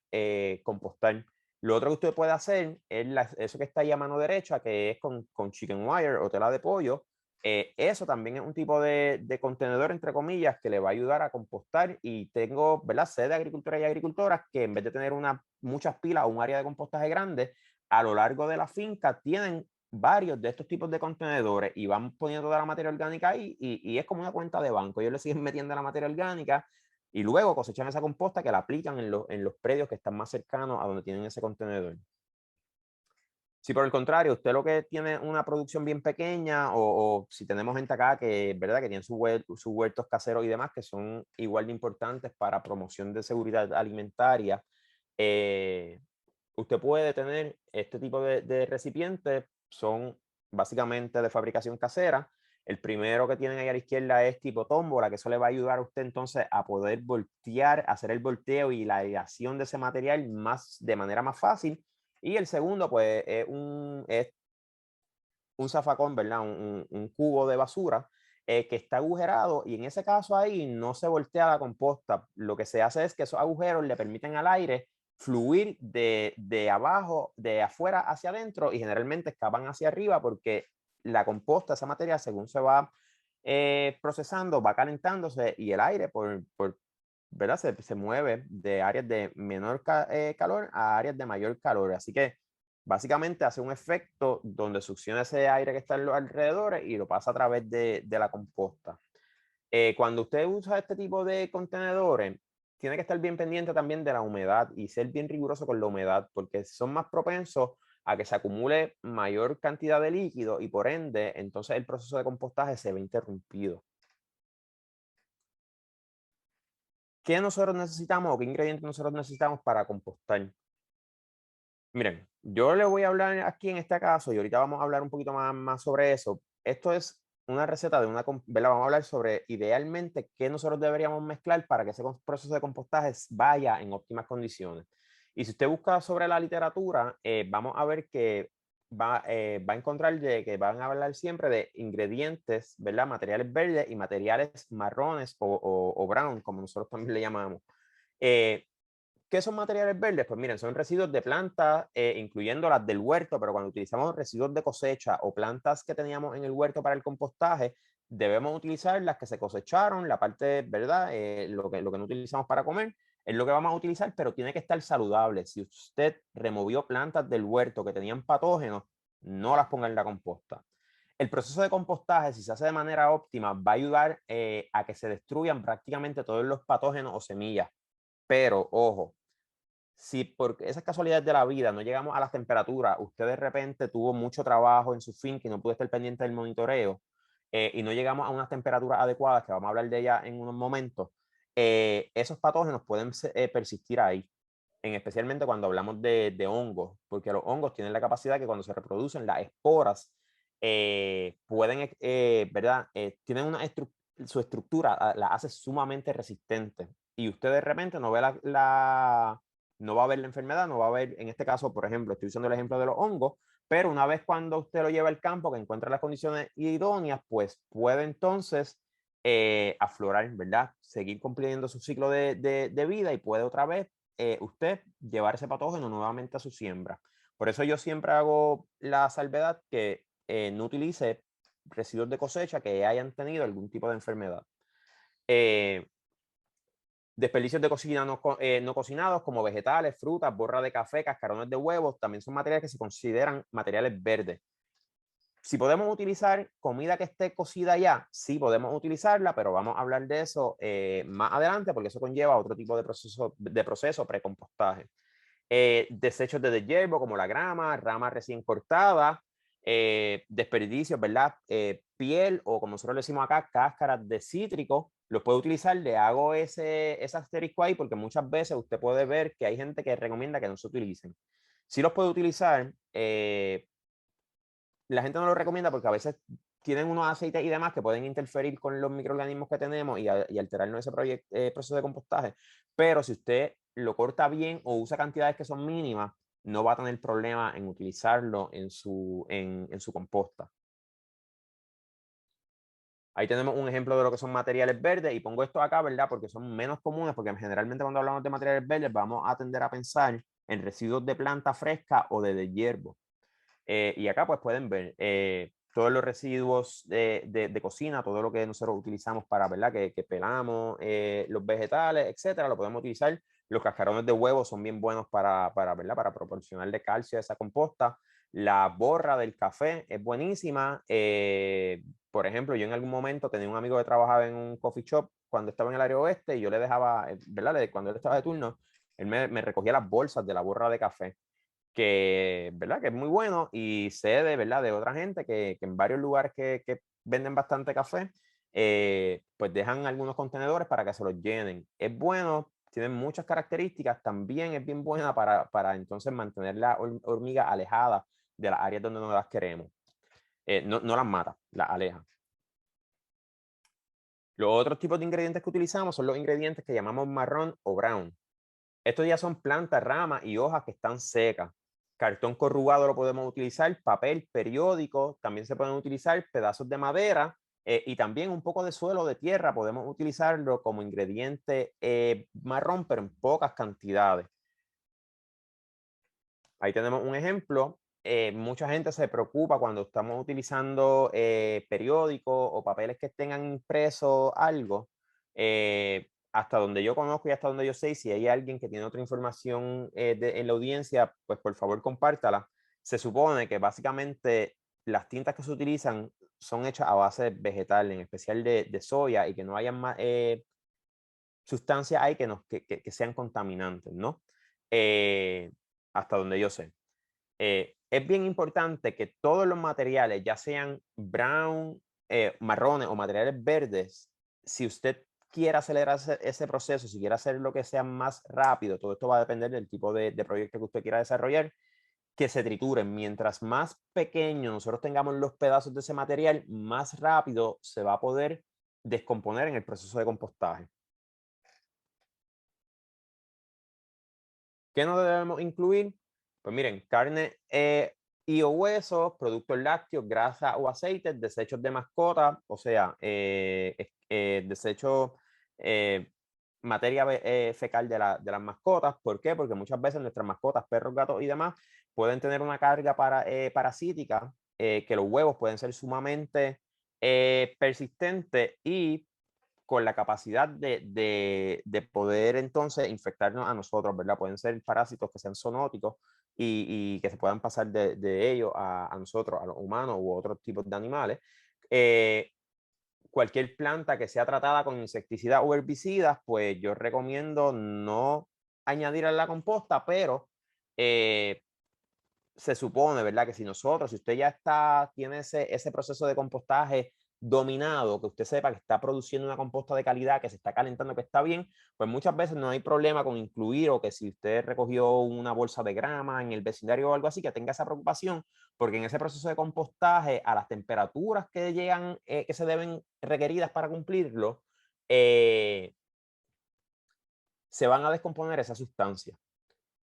compostar. Lo otro que usted puede hacer es eso que está ahí a mano derecha, que es con chicken wire o tela de pollo. Eso también es un tipo de contenedor, entre comillas, que le va a ayudar a compostar. Y tengo, ¿verdad? Sé de agricultores y agricultoras que en vez de tener muchas pilas o un área de compostaje grande, a lo largo de la finca tienen varios de estos tipos de contenedores y van poniendo toda la materia orgánica ahí y es como una cuenta de banco. Ellos le siguen metiendo la materia orgánica y luego cosechan esa composta que la aplican en los predios que están más cercanos a donde tienen ese contenedor. Si por el contrario, usted lo que tiene una producción bien pequeña o si tenemos gente acá que, ¿verdad? Que tienen sus huertos caseros y demás que son igual de importantes para promoción de seguridad alimentaria, usted puede tener este tipo de recipientes, son básicamente de fabricación casera. El primero que tienen ahí a la izquierda es tipo tómbola, que eso le va a ayudar a usted entonces a poder voltear, hacer el volteo y la aireación de ese material de manera más fácil. Y el segundo, pues, es un zafacón, ¿verdad? Un cubo de basura que está agujerado y en ese caso ahí no se voltea la composta. Lo que se hace es que esos agujeros le permiten al aire fluir de abajo, de afuera hacia adentro y generalmente escapan hacia arriba porque la composta, esa materia, según se va procesando, va calentándose y el aire ¿verdad? Se mueve de áreas de menor calor a áreas de mayor calor. Así que básicamente hace un efecto donde succiona ese aire que está en los alrededores y lo pasa a través de la composta. Cuando usted usa este tipo de contenedores, tiene que estar bien pendiente también de la humedad y ser bien riguroso con la humedad, porque son más propensos a que se acumule mayor cantidad de líquido y por ende, entonces el proceso de compostaje se ve interrumpido. ¿Qué nosotros necesitamos o qué ingredientes nosotros necesitamos para compostar? Miren, yo le voy a hablar aquí en este caso y ahorita vamos a hablar un poquito más sobre eso. Esto es una receta de ¿verdad? Vamos a hablar sobre idealmente qué nosotros deberíamos mezclar para que ese proceso de compostaje vaya en óptimas condiciones. Y si usted busca sobre la literatura, vamos a ver que va a encontrar que van a hablar siempre de ingredientes, ¿verdad? Materiales verdes y materiales marrones o brown, como nosotros también le llamamos. ¿Qué son materiales verdes? Pues miren, son residuos de plantas, incluyendo las del huerto, pero cuando utilizamos residuos de cosecha o plantas que teníamos en el huerto para el compostaje, debemos utilizar las que se cosecharon, la parte, ¿verdad? Lo que no utilizamos para comer, es lo que vamos a utilizar, pero tiene que estar saludable. Si usted removió plantas del huerto que tenían patógenos, no las ponga en la composta. El proceso de compostaje, si se hace de manera óptima, va a ayudar a que se destruyan prácticamente todos los patógenos o semillas. Pero, ojo, si por esas casualidades de la vida no llegamos a las temperaturas, usted de repente tuvo mucho trabajo en su finca y no pudo estar pendiente del monitoreo y no llegamos a unas temperaturas adecuadas, que vamos a hablar de ellas en unos momentos, esos patógenos pueden persistir ahí, especialmente cuando hablamos de hongos, porque los hongos tienen la capacidad que cuando se reproducen, las esporas pueden, ¿verdad? Tienen su estructura, la hace sumamente resistente y usted de repente no ve no va a haber la enfermedad, no va a haber, en este caso, por ejemplo, estoy usando el ejemplo de los hongos, pero una vez cuando usted lo lleva al campo, que encuentra las condiciones idóneas, pues puede entonces aflorar, ¿verdad? Seguir cumpliendo su ciclo de vida y puede otra vez usted llevar ese patógeno nuevamente a su siembra. Por eso yo siempre hago la salvedad que no utilice residuos de cosecha que hayan tenido algún tipo de enfermedad. Desperdicios de cocina no cocinados como vegetales, frutas, borra de café, cascarones de huevos, también son materiales que se consideran materiales verdes. Si podemos utilizar comida que esté cocida ya, sí podemos utilizarla, pero vamos a hablar de eso más adelante porque eso conlleva otro tipo de proceso precompostaje. Desechos de deshiervo como la grama, ramas recién cortadas, desperdicios, ¿verdad? Piel o como nosotros le decimos acá, cáscaras de cítrico, los puede utilizar. Le hago ese asterisco ahí porque muchas veces usted puede ver que hay gente que recomienda que no se utilicen. Si los puede utilizar, la gente no lo recomienda porque a veces tienen unos aceites y demás que pueden interferir con los microorganismos que tenemos y alterarnos ese proceso de compostaje. Pero si usted lo corta bien o usa cantidades que son mínimas, no va a tener problema en utilizarlo en su composta. Ahí tenemos un ejemplo de lo que son materiales verdes y pongo esto acá, ¿verdad? Porque son menos comunes, porque generalmente cuando hablamos de materiales verdes vamos a tender a pensar en residuos de planta fresca o de hierbo. Y acá pues pueden ver todos los residuos de cocina, todo lo que nosotros utilizamos para, ¿verdad? Que pelamos, los vegetales, etcétera, lo podemos utilizar. Los cascarones de huevo son bien buenos ¿verdad? Para proporcionarle calcio a esa composta. La borra del café es buenísima. Por ejemplo, yo en algún momento tenía un amigo que trabajaba en un coffee shop cuando estaba en el área oeste y yo le dejaba, ¿verdad? Cuando él estaba de turno, él me recogía las bolsas de la borra de café que, ¿verdad? Que es muy bueno y sé de, ¿verdad? De otra gente que en varios lugares que venden bastante café, pues dejan algunos contenedores para que se los llenen. Es bueno, tiene muchas características, también es bien buena para entonces mantener la hormiga alejada de las áreas donde no las queremos. No las mata, las aleja. Los otros tipos de ingredientes que utilizamos son los ingredientes que llamamos marrón o brown. Estos ya son plantas, ramas y hojas que están secas. Cartón corrugado lo podemos utilizar, papel, periódico, también se pueden utilizar pedazos de madera y también un poco de suelo de tierra podemos utilizarlo como ingrediente marrón, pero en pocas cantidades. ahí tenemos un ejemplo. Mucha gente se preocupa cuando estamos utilizando periódicos o papeles que tengan impreso algo. Hasta donde yo conozco y hasta donde yo sé, si hay alguien que tiene otra información en la audiencia, pues por favor compártala. Se supone que básicamente las tintas que se utilizan son hechas a base vegetal, en especial de soya, y que no haya más sustancias ahí que sean contaminantes, ¿no? Hasta donde yo sé. Es bien importante que todos los materiales, ya sean brown, marrones o materiales verdes, si usted quiere acelerar ese proceso, si quiere hacer lo que sea más rápido, todo esto va a depender del tipo de proyecto que usted quiera desarrollar, que se trituren. Mientras más pequeño nosotros tengamos los pedazos de ese material, más rápido se va a poder descomponer en el proceso de compostaje. ¿Qué no debemos incluir? Pues miren, carne y o huesos, productos lácteos, grasa o aceites, desechos de mascota, o sea, desechos, materia fecal de las mascotas. ¿Por qué? Porque muchas veces nuestras mascotas, perros, gatos y demás, pueden tener una carga parasítica, que los huevos pueden ser sumamente persistentes y con la capacidad de poder entonces infectarnos a nosotros, ¿verdad? Pueden ser parásitos que sean zoonóticos y que se puedan pasar de ellos a nosotros, a los humanos u otros tipos de animales. Cualquier planta que sea tratada con insecticidas o herbicidas, pues yo recomiendo no añadir a la composta, pero se supone, ¿verdad? Que si usted ya tiene ese proceso de compostaje dominado, que usted sepa que está produciendo una composta de calidad, que se está calentando, que está bien, pues muchas veces no hay problema con incluir, o que si usted recogió una bolsa de grama en el vecindario o algo así, que tenga esa preocupación, porque en ese proceso de compostaje, a las temperaturas que llegan, que se deben requeridas para cumplirlo, se van a descomponer esas sustancias.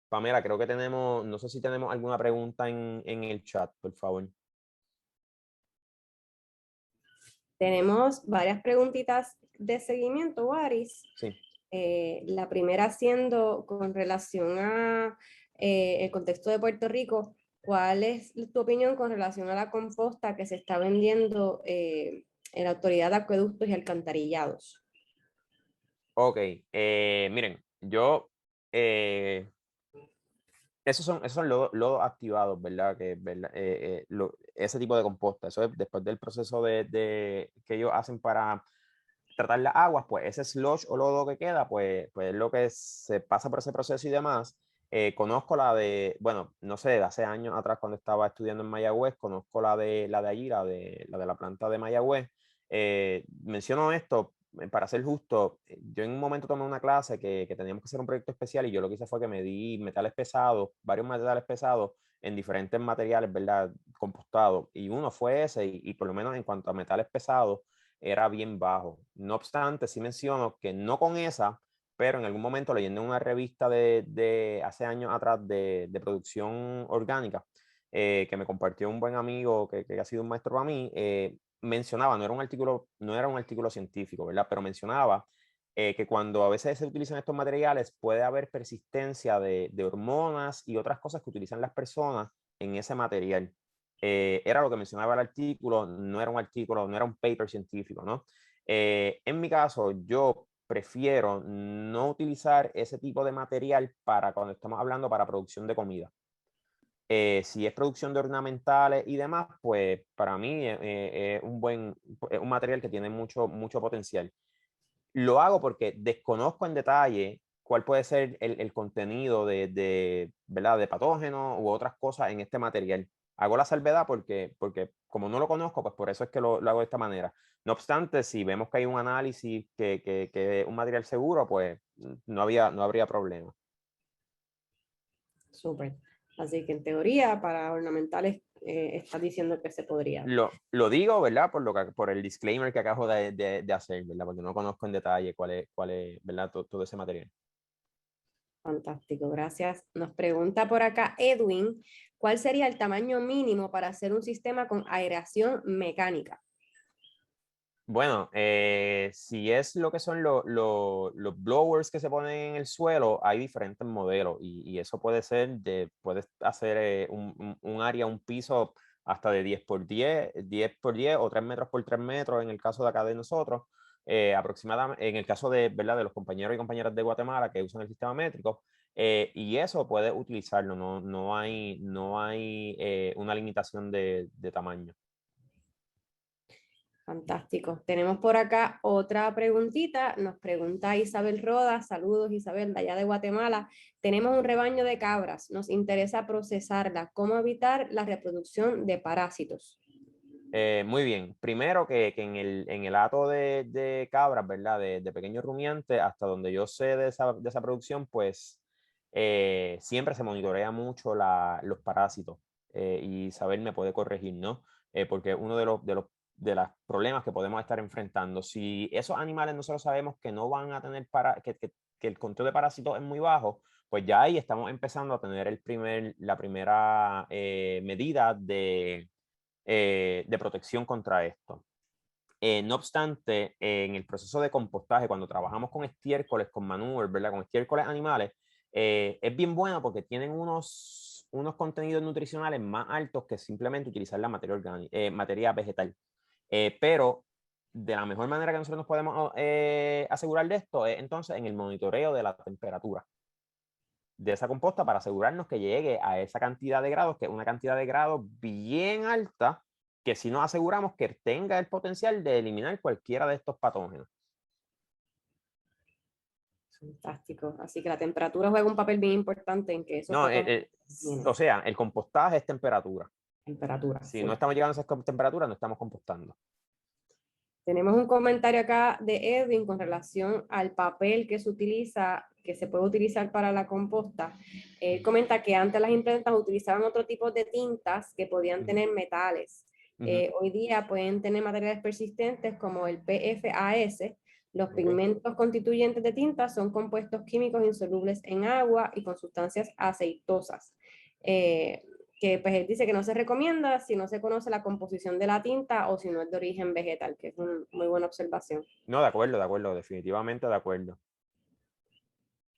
Pamela, creo que tenemos, no sé si tenemos alguna pregunta en el chat, por favor. Tenemos varias preguntitas de seguimiento, Waris. Sí. La primera siendo con relación a el contexto de Puerto Rico, ¿cuál es tu opinión con relación a la composta que se está vendiendo en la Autoridad de Acueductos y Alcantarillados? Ok, miren, yo, esos son lodos activados, ¿verdad? ¿Verdad? Ese tipo de composta, eso es después del proceso que ellos hacen para tratar las aguas, pues ese slush o lodo que queda, pues es lo que se pasa por ese proceso y demás. Conozco bueno, no sé, de hace años atrás cuando estaba estudiando en Mayagüez, conozco la de allí, la de la planta de Mayagüez. Menciono esto para ser justo. Yo en un momento tomé una clase que teníamos que hacer un proyecto especial, y yo lo que hice fue que me di metales pesados, varios metales pesados en diferentes materiales, ¿verdad? Compostados. Y uno fue ese, y por lo menos en cuanto a metales pesados, era bien bajo. No obstante, sí menciono que no con esa, pero en algún momento leyendo una revista de hace años atrás de producción orgánica, que me compartió un buen amigo que ha sido un maestro para mí, mencionaba, no era un artículo científico, ¿verdad? Pero mencionaba que cuando a veces se utilizan estos materiales puede haber persistencia de hormonas y otras cosas que utilizan las personas en ese material. Era lo que mencionaba el artículo, no era un artículo, no era un paper científico, ¿no? En mi caso, yo prefiero no utilizar ese tipo de material para cuando estamos hablando para producción de comida. Si es producción de ornamentales y demás, pues para mí es un material que tiene mucho, mucho potencial. Lo hago porque desconozco en detalle cuál puede ser el contenido ¿verdad? De patógenos u otras cosas en este material. Hago la salvedad porque como no lo conozco, pues por eso es que lo hago de esta manera. No obstante, si vemos que hay un análisis que es un material seguro, pues no habría problema. Súper. Así que en teoría, para ornamentales, estás diciendo que se podría. Lo digo, ¿verdad? Por el disclaimer que acabo de hacer, ¿verdad? Porque no conozco en detalle cuál es, ¿verdad? Todo ese material. Fantástico, gracias. Nos pregunta por acá Edwin, ¿cuál sería el tamaño mínimo para hacer un sistema con aireación mecánica? Bueno, si es lo que son los blowers que se ponen en el suelo, hay diferentes modelos y eso puede ser puedes hacer un área, un piso hasta de 10 por 10, 10 por 10 o 3 metros por 3 metros en el caso de acá de nosotros, aproximadamente, en el caso de, ¿verdad? De los compañeros y compañeras de Guatemala que usan el sistema métrico, y eso puedes utilizarlo, no hay una limitación de tamaño. Fantástico. Tenemos por acá otra preguntita. Nos pregunta Isabel Rodas. Saludos, Isabel, de allá de Guatemala. Tenemos un rebaño de cabras. Nos interesa procesarla. ¿Cómo evitar la reproducción de parásitos? Muy bien. Primero que en el hato de cabras, ¿verdad? De pequeños rumiantes, hasta donde yo sé de esa producción, pues siempre se monitorea mucho los parásitos. Y Isabel me puede corregir, ¿no? Porque uno de los problemas que podemos estar enfrentando, si esos animales nosotros sabemos que no van a tener que el control de parásitos es muy bajo, pues ya ahí estamos empezando a tener la primera medida de protección contra esto. No obstante, en el proceso de compostaje, cuando trabajamos con estiércoles, con manure, ¿verdad? Con estiércoles animales, es bien bueno porque tienen unos contenidos nutricionales más altos que simplemente utilizar la materia vegetal. Pero de la mejor manera que nosotros nos podemos asegurar de esto es entonces en el monitoreo de la temperatura de esa composta para asegurarnos que llegue a esa cantidad de grados, que es una cantidad de grados bien alta, que si nos aseguramos que tenga el potencial de eliminar cualquiera de estos patógenos. Fantástico. Así que la temperatura juega un papel bien importante en que esos No, patógenos o sea, el compostaje es temperatura. temperatura. Si no estamos llegando a esa temperatura, no estamos compostando. Tenemos un comentario acá de Edwin con relación al papel que se utiliza, que se puede utilizar para la composta. Comenta que antes las imprentas utilizaban otro tipo de tintas que podían tener metales. Hoy día pueden tener materiales persistentes como el PFAS. Los pigmentos constituyentes de tintas son compuestos químicos insolubles en agua y con sustancias aceitosas. Que pues él dice que no se recomienda si no se conoce la composición de la tinta o si no es de origen vegetal, que es una muy buena observación. No, de acuerdo, definitivamente de acuerdo.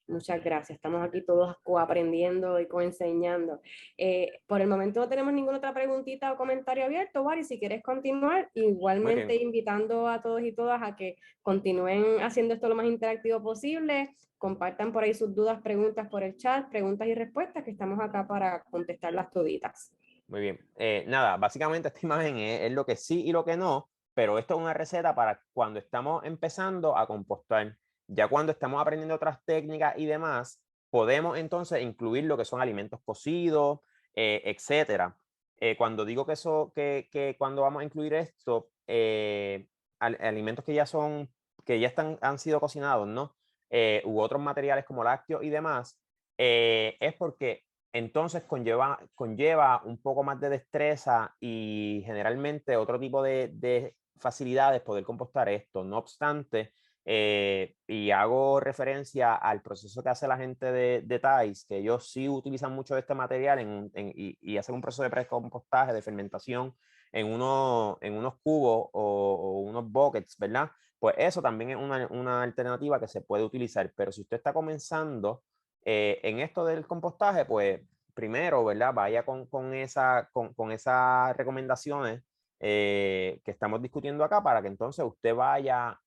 Muchas gracias. Estamos aquí todos coaprendiendo y coenseñando. Por el momento no tenemos ninguna otra preguntita o comentario abierto, Wari. Si quieres continuar, igualmente invitando a todos y todas a que continúen haciendo esto lo más interactivo posible. Compartan por ahí sus dudas, preguntas por el chat, preguntas y respuestas, que estamos acá para contestarlas toditas. Muy bien. Nada, básicamente esta imagen es lo que sí y lo que no, pero esto es una receta para cuando estamos empezando a compostar. Ya cuando estamos aprendiendo otras técnicas y demás, podemos entonces incluir lo que son alimentos cocidos, etcétera. Cuando digo que cuando vamos a incluir esto, alimentos que ya han sido cocinados, ¿no? U otros materiales como lácteos y demás, es porque entonces conlleva un poco más de destreza y generalmente otro tipo de facilidades poder compostar esto. No obstante, y hago referencia al proceso que hace la gente de Thais, que ellos sí utilizan mucho de este material y hacen un proceso de precompostaje, de fermentación en unos cubos o unos buckets, ¿verdad? Pues eso también es una alternativa que se puede utilizar. Pero si usted está comenzando en esto del compostaje, pues primero, ¿verdad? Vaya con esas recomendaciones que estamos discutiendo acá para que entonces usted vaya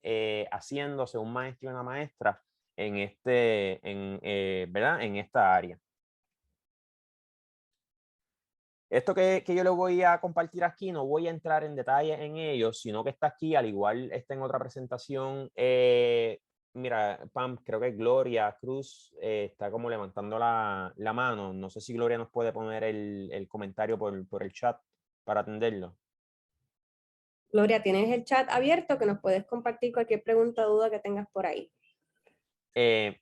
haciéndose un maestro y una maestra ¿verdad? En esta área. Esto que yo le voy a compartir aquí, no voy a entrar en detalle en ello, sino que está aquí, al igual está en otra presentación. Mira, Pam, creo que Gloria Cruz está como levantando la mano. No sé si Gloria nos puede poner el comentario por el chat para atenderlo. Gloria, tienes el chat abierto que nos puedes compartir cualquier pregunta o duda que tengas por ahí.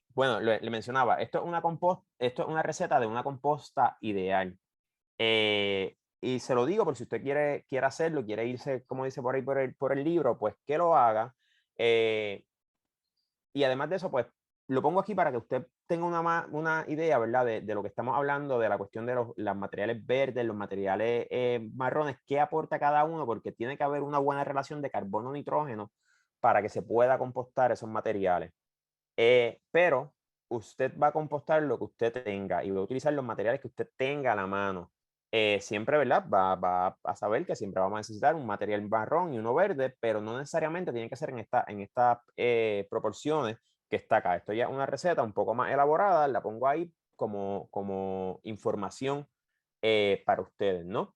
Bueno, le mencionaba, esto es una receta de una composta ideal. Y se lo digo por si usted quiere hacerlo, quiere irse, como dice por ahí, por el libro, pues que lo haga. Y además de eso, pues lo pongo aquí para que usted tenga una idea, ¿verdad? De lo que estamos hablando, de la cuestión de los materiales verdes, los materiales marrones, qué aporta cada uno, porque tiene que haber una buena relación de carbono-nitrógeno para que se pueda compostar esos materiales. Pero usted va a compostar lo que usted tenga y va a utilizar los materiales que usted tenga a la mano. Siempre, ¿verdad? Va a saber que siempre vamos a necesitar un material marrón y uno verde, pero no necesariamente tiene que ser en estas proporciones que está acá. Esto ya es una receta un poco más elaborada, la pongo ahí como información para ustedes, ¿no?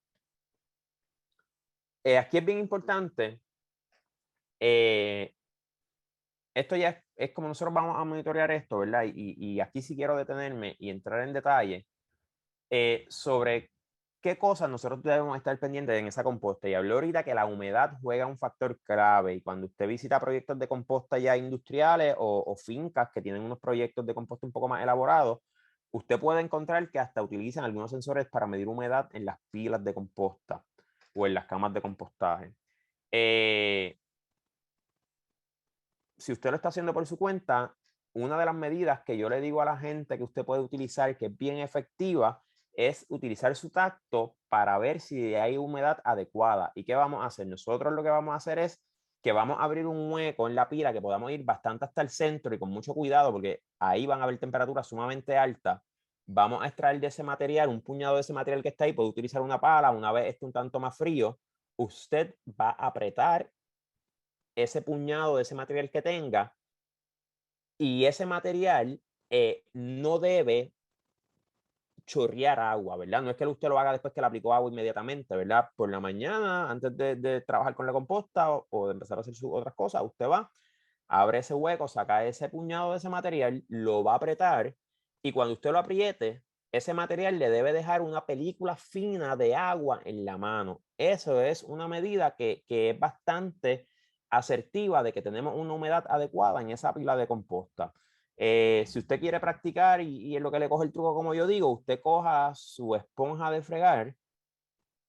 Aquí es bien importante, esto ya es como nosotros vamos a monitorear esto, ¿verdad? Y aquí sí quiero detenerme y entrar en detalle sobre qué cosas nosotros debemos estar pendientes en esa composta. Y hablé ahorita que la humedad juega un factor clave. Y cuando usted visita proyectos de composta ya industriales o fincas que tienen unos proyectos de composta un poco más elaborados, usted puede encontrar que hasta utilizan algunos sensores para medir humedad en las pilas de composta o en las camas de compostaje. Si usted lo está haciendo por su cuenta, una de las medidas que yo le digo a la gente que usted puede utilizar, que es bien efectiva, es utilizar su tacto para ver si hay humedad adecuada. ¿Y qué vamos a hacer? Nosotros lo que vamos a hacer es que vamos a abrir un hueco en la pila que podamos ir bastante hasta el centro y con mucho cuidado, porque ahí van a haber temperaturas sumamente altas. Vamos a extraer de ese material, un puñado de ese material que está ahí, puede utilizar una pala, una vez esté un tanto más frío, usted va a apretar ese puñado de ese material que tenga y ese material no debe chorrear agua, ¿verdad? No es que usted lo haga después que le aplicó agua inmediatamente, ¿verdad? Por la mañana, antes de trabajar con la composta o de empezar a hacer sus otras cosas, usted va, abre ese hueco, saca ese puñado de ese material, lo va a apretar y cuando usted lo apriete, ese material le debe dejar una película fina de agua en la mano. Eso es una medida que es bastante asertiva de que tenemos una humedad adecuada en esa pila de composta. Si usted quiere practicar y es lo que le coge el truco, como yo digo, usted coja su esponja de fregar,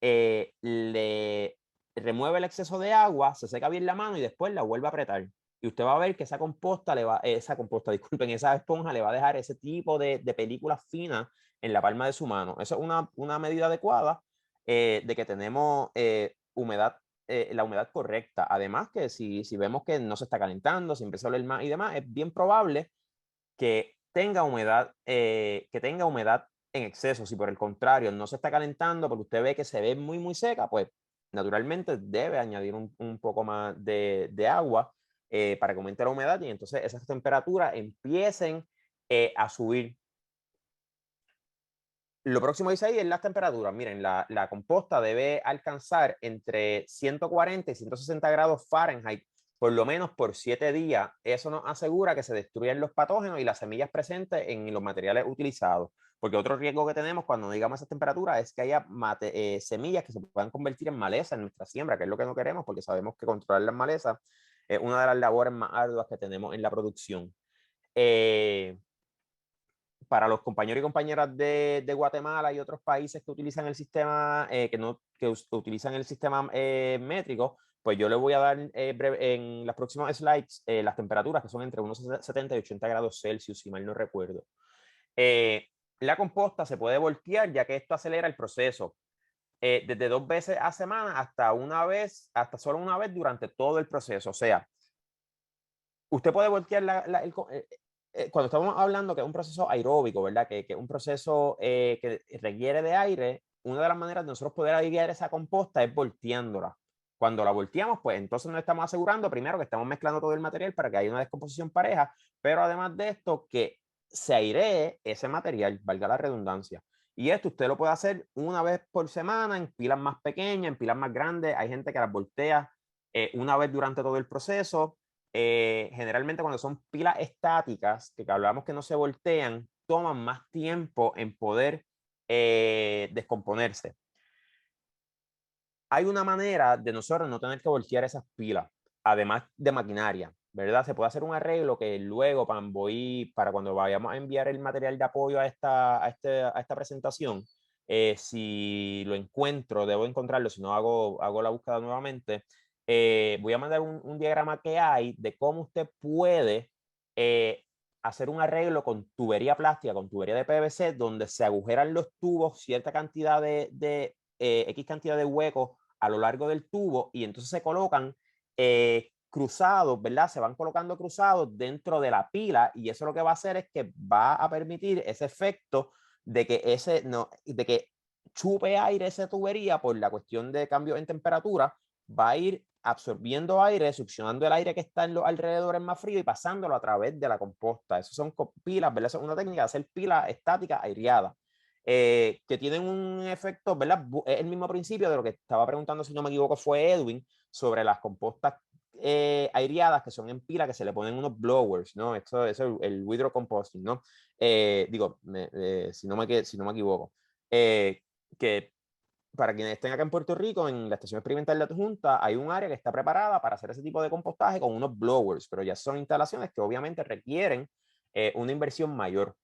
le remueve el exceso de agua, se seca bien la mano y después la vuelve a apretar. Y usted va a ver que esa composta esa composta, disculpen, esa esponja le va a dejar ese tipo de película fina en la palma de su mano. Eso es una medida adecuada de que tenemos humedad, la humedad correcta. Además que si vemos que no se está calentando, si empieza a oler más y demás, es bien probable que tenga humedad en exceso. Si por el contrario no se está calentando porque usted ve que se ve muy, muy seca, pues naturalmente debe añadir un poco más de agua para que aumente la humedad y entonces esas temperaturas empiecen a subir. Lo próximo dice ahí es las temperaturas. Miren, la composta debe alcanzar entre 140 y 160 grados Fahrenheit por lo menos por 7 días. Eso nos asegura que se destruyan los patógenos y las semillas presentes en los materiales utilizados. Porque otro riesgo que tenemos cuando digamos esas temperaturas es que haya semillas que se puedan convertir en maleza en nuestra siembra, que es lo que no queremos porque sabemos que controlar las malezas es una de las labores más arduas que tenemos en la producción. Para los compañeros y compañeras de Guatemala y otros países que utilizan el sistema, que utilizan el sistema métrico, pues yo les voy a dar en las próximas slides las temperaturas que son entre unos 70 y 80 grados Celsius, si mal no recuerdo. La composta se puede voltear ya que esto acelera el proceso. Desde 2 veces a semana hasta solo una vez durante todo el proceso. O sea, usted puede voltear cuando estamos hablando que es un proceso aeróbico, ¿verdad? Que es un proceso que requiere de aire, una de las maneras de nosotros poder airear esa composta es volteándola. Cuando la volteamos, pues entonces nos estamos asegurando primero que estamos mezclando todo el material para que haya una descomposición pareja, pero además de esto, que se airee ese material, valga la redundancia. Y esto usted lo puede hacer una vez por semana en pilas más pequeñas, en pilas más grandes. Hay gente que las voltea una vez durante todo el proceso. Generalmente cuando son pilas estáticas, que hablamos que no se voltean, toman más tiempo en poder descomponerse. Hay una manera de nosotros no tener que voltear esas pilas, además de maquinaria, ¿verdad? Se puede hacer un arreglo que luego para cuando vayamos a enviar el material de apoyo a esta presentación, si lo encuentro, debo encontrarlo, si no hago la búsqueda nuevamente, voy a mandar un diagrama que hay de cómo usted puede hacer un arreglo con tubería plástica, con tubería de PVC, donde se agujeran los tubos, cierta cantidad X cantidad de huecos a lo largo del tubo, y entonces se colocan cruzados, ¿verdad? Se van colocando cruzados dentro de la pila, y eso lo que va a hacer es que va a permitir ese efecto de que chupe aire esa tubería por la cuestión de cambio en temperatura, va a ir absorbiendo aire, succionando el aire que está en los alrededores más frío y pasándolo a través de la composta. Eso son pilas, ¿verdad? Eso es una técnica de hacer pilas estáticas aireadas, que tienen un efecto, ¿verdad? Es el mismo principio de lo que estaba preguntando, si no me equivoco, fue Edwin, sobre las compostas aireadas, que son en pila, que se le ponen unos blowers, ¿no? Esto es el withdraw composting, ¿no? Si no me equivoco. Que para quienes estén acá en Puerto Rico, en la estación experimental de Adjunta, hay un área que está preparada para hacer ese tipo de compostaje con unos blowers, pero ya son instalaciones que obviamente requieren una inversión mayor.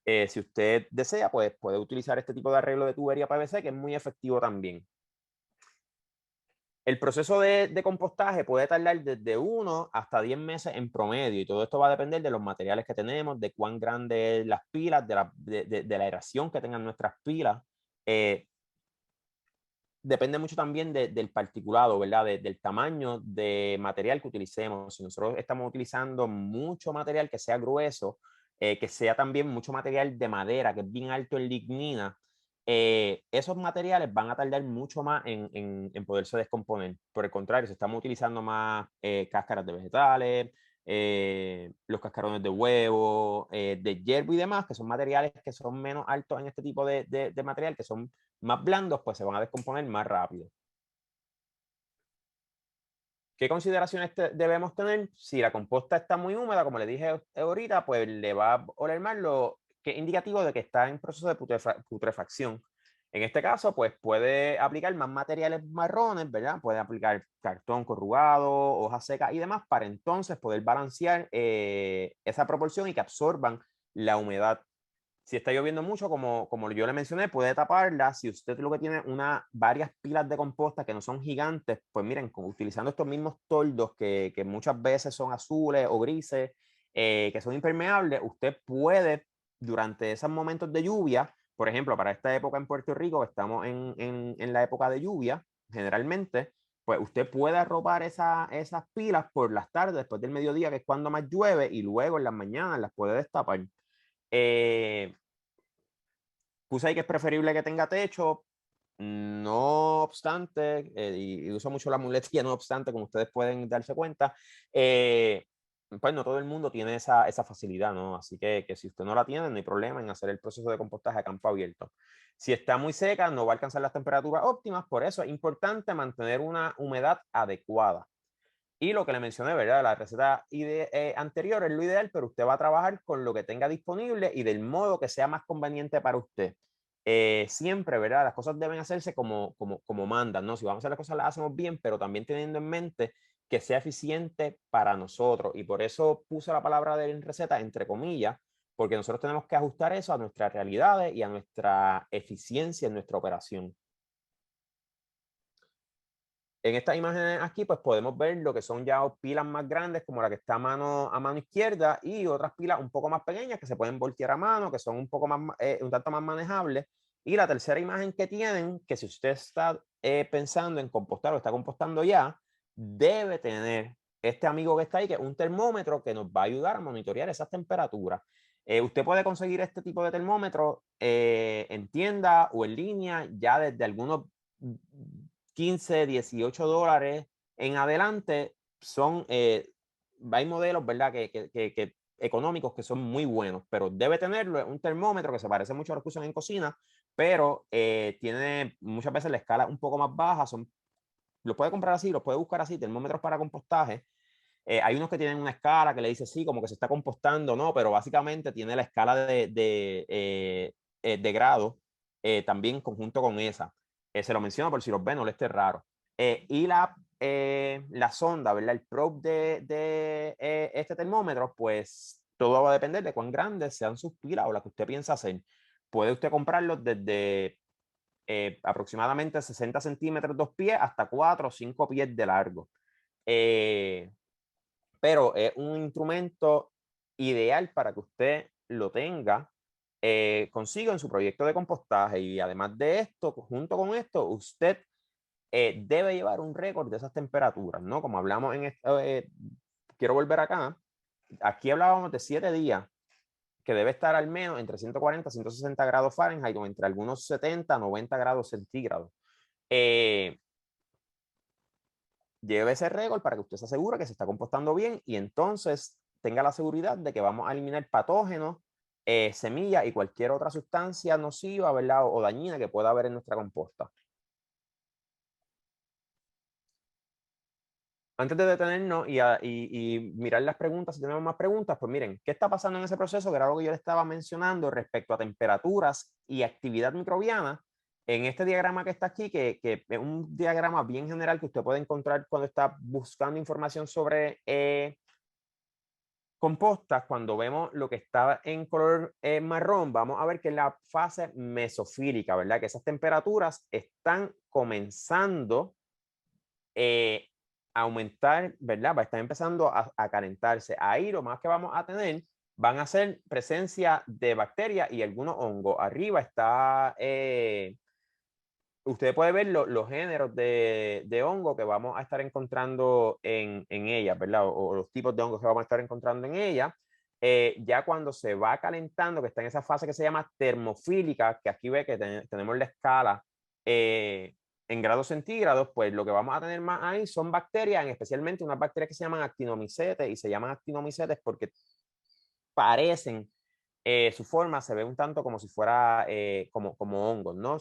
Si usted desea, pues puede utilizar este tipo de arreglo de tubería PVC, que es muy efectivo también. El proceso de compostaje puede tardar desde 1 hasta 10 meses en promedio, y todo esto va a depender de los materiales que tenemos, de cuán grandes las pilas, de la aeración que tengan nuestras pilas. Depende mucho también del particulado, ¿verdad? Del tamaño de material que utilicemos. Si nosotros estamos utilizando mucho material que sea grueso, que sea también mucho material de madera, que es bien alto en lignina, esos materiales van a tardar mucho más en poderse descomponer. Por el contrario, si estamos utilizando más cáscaras de vegetales, los cascarones de huevo, de hierbo y demás, que son materiales que son menos altos en este tipo de material, que son más blandos, pues se van a descomponer más rápido. ¿Qué consideraciones debemos tener? Si la composta está muy húmeda, como le dije ahorita, pues le va a oler mal, lo que es indicativo de que está en proceso de putrefacción. En este caso, pues puede aplicar más materiales marrones, ¿verdad? Puede aplicar cartón corrugado, hojas secas y demás, para entonces poder balancear esa proporción y que absorban la humedad. Si está lloviendo mucho, como yo le mencioné, puede taparla. Si usted lo que tiene varias pilas de composta que no son gigantes, pues miren, utilizando estos mismos toldos que muchas veces son azules o grises, que son impermeables, usted puede, durante esos momentos de lluvia, por ejemplo, para esta época en Puerto Rico, estamos en la época de lluvia, generalmente, pues usted puede arropar esas pilas por las tardes, después del mediodía, que es cuando más llueve, y luego en las mañanas las puede destapar. Puse ahí que es preferible que tenga techo, no obstante, y uso mucho la muletilla, no obstante, como ustedes pueden darse cuenta, pues no todo el mundo tiene esa facilidad, ¿no? Así que si usted no la tiene, no hay problema en hacer el proceso de compostaje a campo abierto. Si está muy seca, no va a alcanzar las temperaturas óptimas, por eso es importante mantener una humedad adecuada. Y lo que le mencioné, ¿verdad? La receta anterior es lo ideal, pero usted va a trabajar con lo que tenga disponible y del modo que sea más conveniente para usted. Siempre, ¿verdad? Las cosas deben hacerse como mandan, ¿no? Si vamos a hacer las cosas, las hacemos bien, pero también teniendo en mente que sea eficiente para nosotros. Y por eso puse la palabra de receta entre comillas, porque nosotros tenemos que ajustar eso a nuestras realidades y a nuestra eficiencia en nuestra operación. En estas imágenes aquí, pues podemos ver lo que son ya pilas más grandes, como la que está a mano izquierda, y otras pilas un poco más pequeñas que se pueden voltear a mano, que son un poco más, un tanto más manejables. Y la tercera imagen que tienen, que si usted está pensando en compostar o está compostando ya, debe tener este amigo que está ahí, que es un termómetro que nos va a ayudar a monitorear esas temperaturas. Usted puede conseguir este tipo de termómetro en tienda o en línea, ya desde algunos 15, 18 dólares en adelante. Hay modelos, ¿verdad? Que económicos, que son muy buenos, pero debe tenerlo. Un termómetro que se parece mucho a los que usan en cocina, pero tiene muchas veces la escala un poco más baja. Los puede comprar así, los puede buscar así, termómetros para compostaje. Hay unos que tienen una escala que le dice sí, como que se está compostando, no, pero básicamente tiene la escala de grado también en conjunto con esa. Se lo menciono por si los ven, no les esté raro. Y la sonda, ¿verdad? El probe de este termómetro, pues todo va a depender de cuán grandes sean sus pilas o las que usted piensa hacer. Puede usted comprarlos desde aproximadamente 60 centímetros, 2 pies, hasta 4 o 5 pies de largo. Pero es un instrumento ideal para que usted lo tenga consigo en su proyecto de compostaje. Y además de esto, junto con esto, usted debe llevar un récord de esas temperaturas, ¿no? Como hablamos en esto, quiero volver acá. Aquí hablábamos de 7 días que debe estar al menos entre 140 y 160 grados Fahrenheit o entre algunos 70 90 grados centígrados. Lleve ese récord para que usted se asegure que se está compostando bien y entonces tenga la seguridad de que vamos a eliminar patógenos, semillas y cualquier otra sustancia nociva, ¿verdad? O dañina que pueda haber en nuestra composta. Antes de detenernos y mirar las preguntas, si tenemos más preguntas, pues miren, ¿qué está pasando en ese proceso? Que era lo que yo le estaba mencionando respecto a temperaturas y actividad microbiana. En este diagrama que está aquí, que es un diagrama bien general que usted puede encontrar cuando está buscando información sobre compostas, cuando vemos lo que está en color marrón, vamos a ver que es la fase mesofílica, ¿verdad? Que esas temperaturas están comenzando aumentar, ¿verdad? Va a estar empezando a calentarse. Ahí lo más que vamos a tener van a ser presencia de bacterias y algunos hongos. Arriba está, usted puede ver los géneros de hongo que vamos a estar encontrando en ellas, ¿verdad? O los tipos de hongos que vamos a estar encontrando en ellas. Ya cuando se va calentando, que está en esa fase que se llama termofílica, que aquí ve que tenemos la escala en grados centígrados, pues lo que vamos a tener más ahí son bacterias, especialmente unas bacterias que se llaman actinomicetes, y se llaman actinomicetes porque parecen, su forma se ve un tanto como si fuera como hongos, ¿no?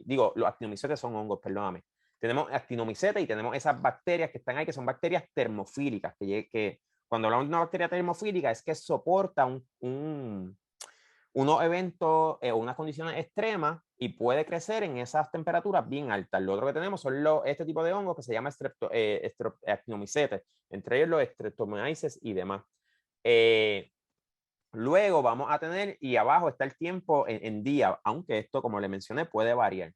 Digo, los actinomicetes son hongos, perdóname. Tenemos actinomicetes y tenemos esas bacterias que están ahí, que son bacterias termofílicas, que cuando hablamos de una bacteria termofílica es que soporta unos eventos o unas condiciones extremas y puede crecer en esas temperaturas bien altas. Lo otro que tenemos son este tipo de hongos que se llama actinomicetes, entre ellos los streptomyces y demás. Luego vamos a tener, y abajo está el tiempo en día, aunque esto, como le mencioné, puede variar.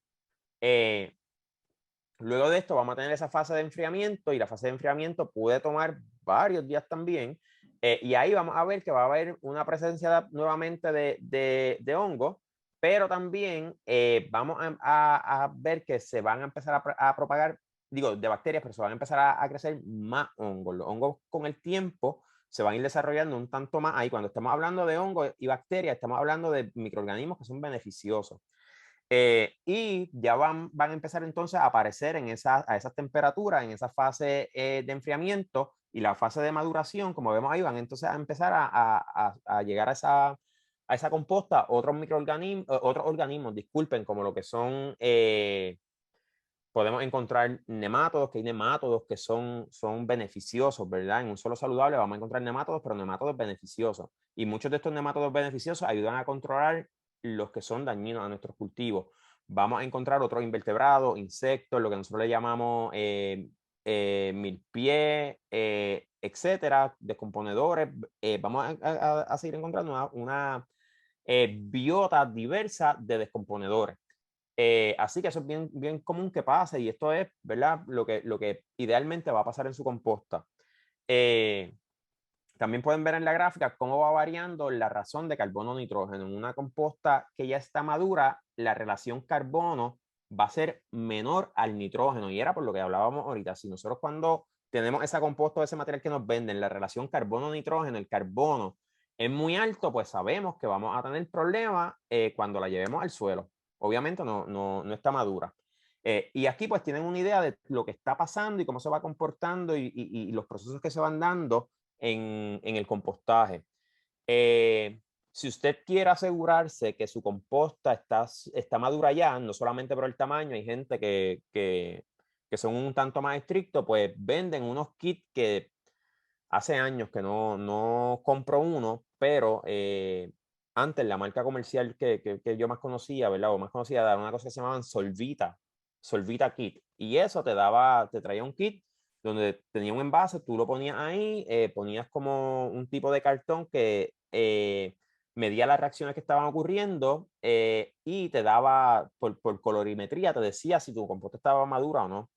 Luego de esto vamos a tener esa fase de enfriamiento y la fase de enfriamiento puede tomar varios días también. Y ahí vamos a ver que va a haber una presencia nuevamente de hongo, pero también vamos a ver que se van a empezar a propagar, digo, de bacterias, pero se van a empezar a crecer más hongos. Los hongos con el tiempo se van a ir desarrollando un tanto más. Ahí cuando estamos hablando de hongos y bacterias, estamos hablando de microorganismos que son beneficiosos. Y ya van a empezar entonces a aparecer a esas temperaturas, en esa fase de enfriamiento y la fase de maduración, como vemos ahí, van entonces a empezar a llegar a esa composta otros microorganismos, otros organismos, disculpen, como lo que son, podemos encontrar nemátodos, que hay nemátodos que son beneficiosos, ¿verdad? En un suelo saludable vamos a encontrar nemátodos, pero nemátodos beneficiosos. Y muchos de estos nemátodos beneficiosos ayudan a controlar los que son dañinos a nuestros cultivos. Vamos a encontrar otros invertebrados, insectos, lo que nosotros le llamamos milpié, etcétera, descomponedores. Vamos a seguir encontrando una biota diversa de descomponedores. Así que eso es bien común que pase y esto es, ¿verdad? Lo que idealmente va a pasar en su composta. También pueden ver en la gráfica cómo va variando la razón de carbono-nitrógeno. En una composta que ya está madura, la relación carbono va a ser menor al nitrógeno. Y era por lo que hablábamos ahorita. Si nosotros cuando tenemos esa composta o ese material que nos venden, la relación carbono-nitrógeno, el carbono es muy alto, pues sabemos que vamos a tener problemas cuando la llevemos al suelo. Obviamente no está madura. Y aquí pues tienen una idea de lo que está pasando y cómo se va comportando y los procesos que se van dando en el compostaje. Si usted quiere asegurarse que su composta está madura ya, no solamente por el tamaño, hay gente que son un tanto más estrictos, pues venden unos kits que hace años que no compro uno, pero antes la marca comercial que yo más conocía, ¿verdad? O más conocida, era una cosa que se llamaban Solvita Kit. Y eso te traía un kit donde tenía un envase, tú lo ponías ahí, ponías como un tipo de cartón que medía las reacciones que estaban ocurriendo y te daba, por colorimetría, te decía si tu composta estaba madura o no.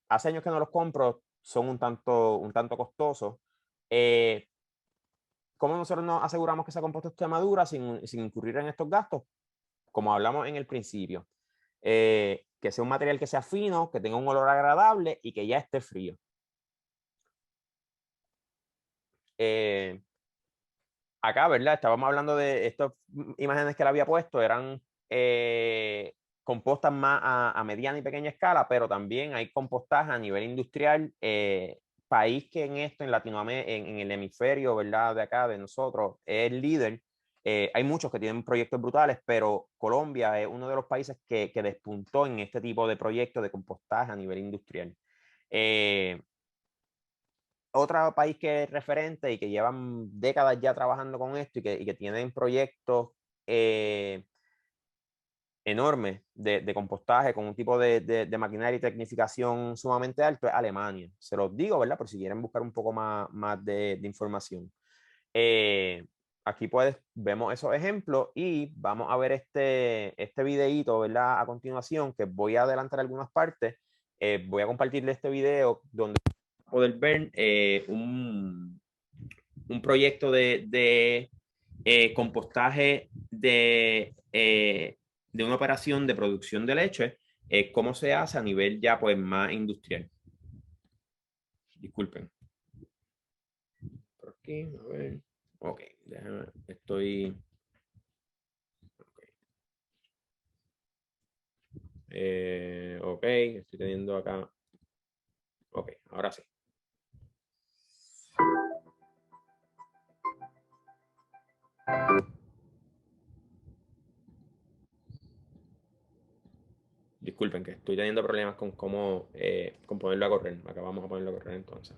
Hace años que no los compro, son un tanto costosos. ¿cómo nosotros nos aseguramos que esa composta esté madura sin incurrir en estos gastos? Como hablamos en el principio, que sea un material que sea fino, que tenga un olor agradable y que ya esté frío. Acá, ¿verdad? Estábamos hablando de estas imágenes que le había puesto, eran compostas más a mediana y pequeña escala, pero también hay compostaje a nivel industrial. País que en esto, en Latinoamérica, en el hemisferio, ¿verdad? De acá, de nosotros, es el líder. Hay muchos que tienen proyectos brutales, pero Colombia es uno de los países que despuntó en este tipo de proyectos de compostaje a nivel industrial. Otro país que es referente y que llevan décadas ya trabajando con esto y que tienen proyectos enormes de compostaje con un tipo de maquinaria y tecnificación sumamente alto es Alemania. Se los digo, ¿verdad? Por si quieren buscar un poco más de información. Aquí vemos esos ejemplos y vamos a ver este videíto, ¿verdad? A continuación, que voy a adelantar algunas partes. Voy a compartirle este video donde poder ver un proyecto de compostaje de una operación de producción de leche, cómo se hace a nivel ya pues más industrial. Disculpen. Por aquí, a ver. Ok, déjame, estoy... ok, estoy teniendo acá... Ok, ahora sí. Disculpen que estoy teniendo problemas con cómo con ponerlo a correr. Acá vamos a ponerlo a correr entonces.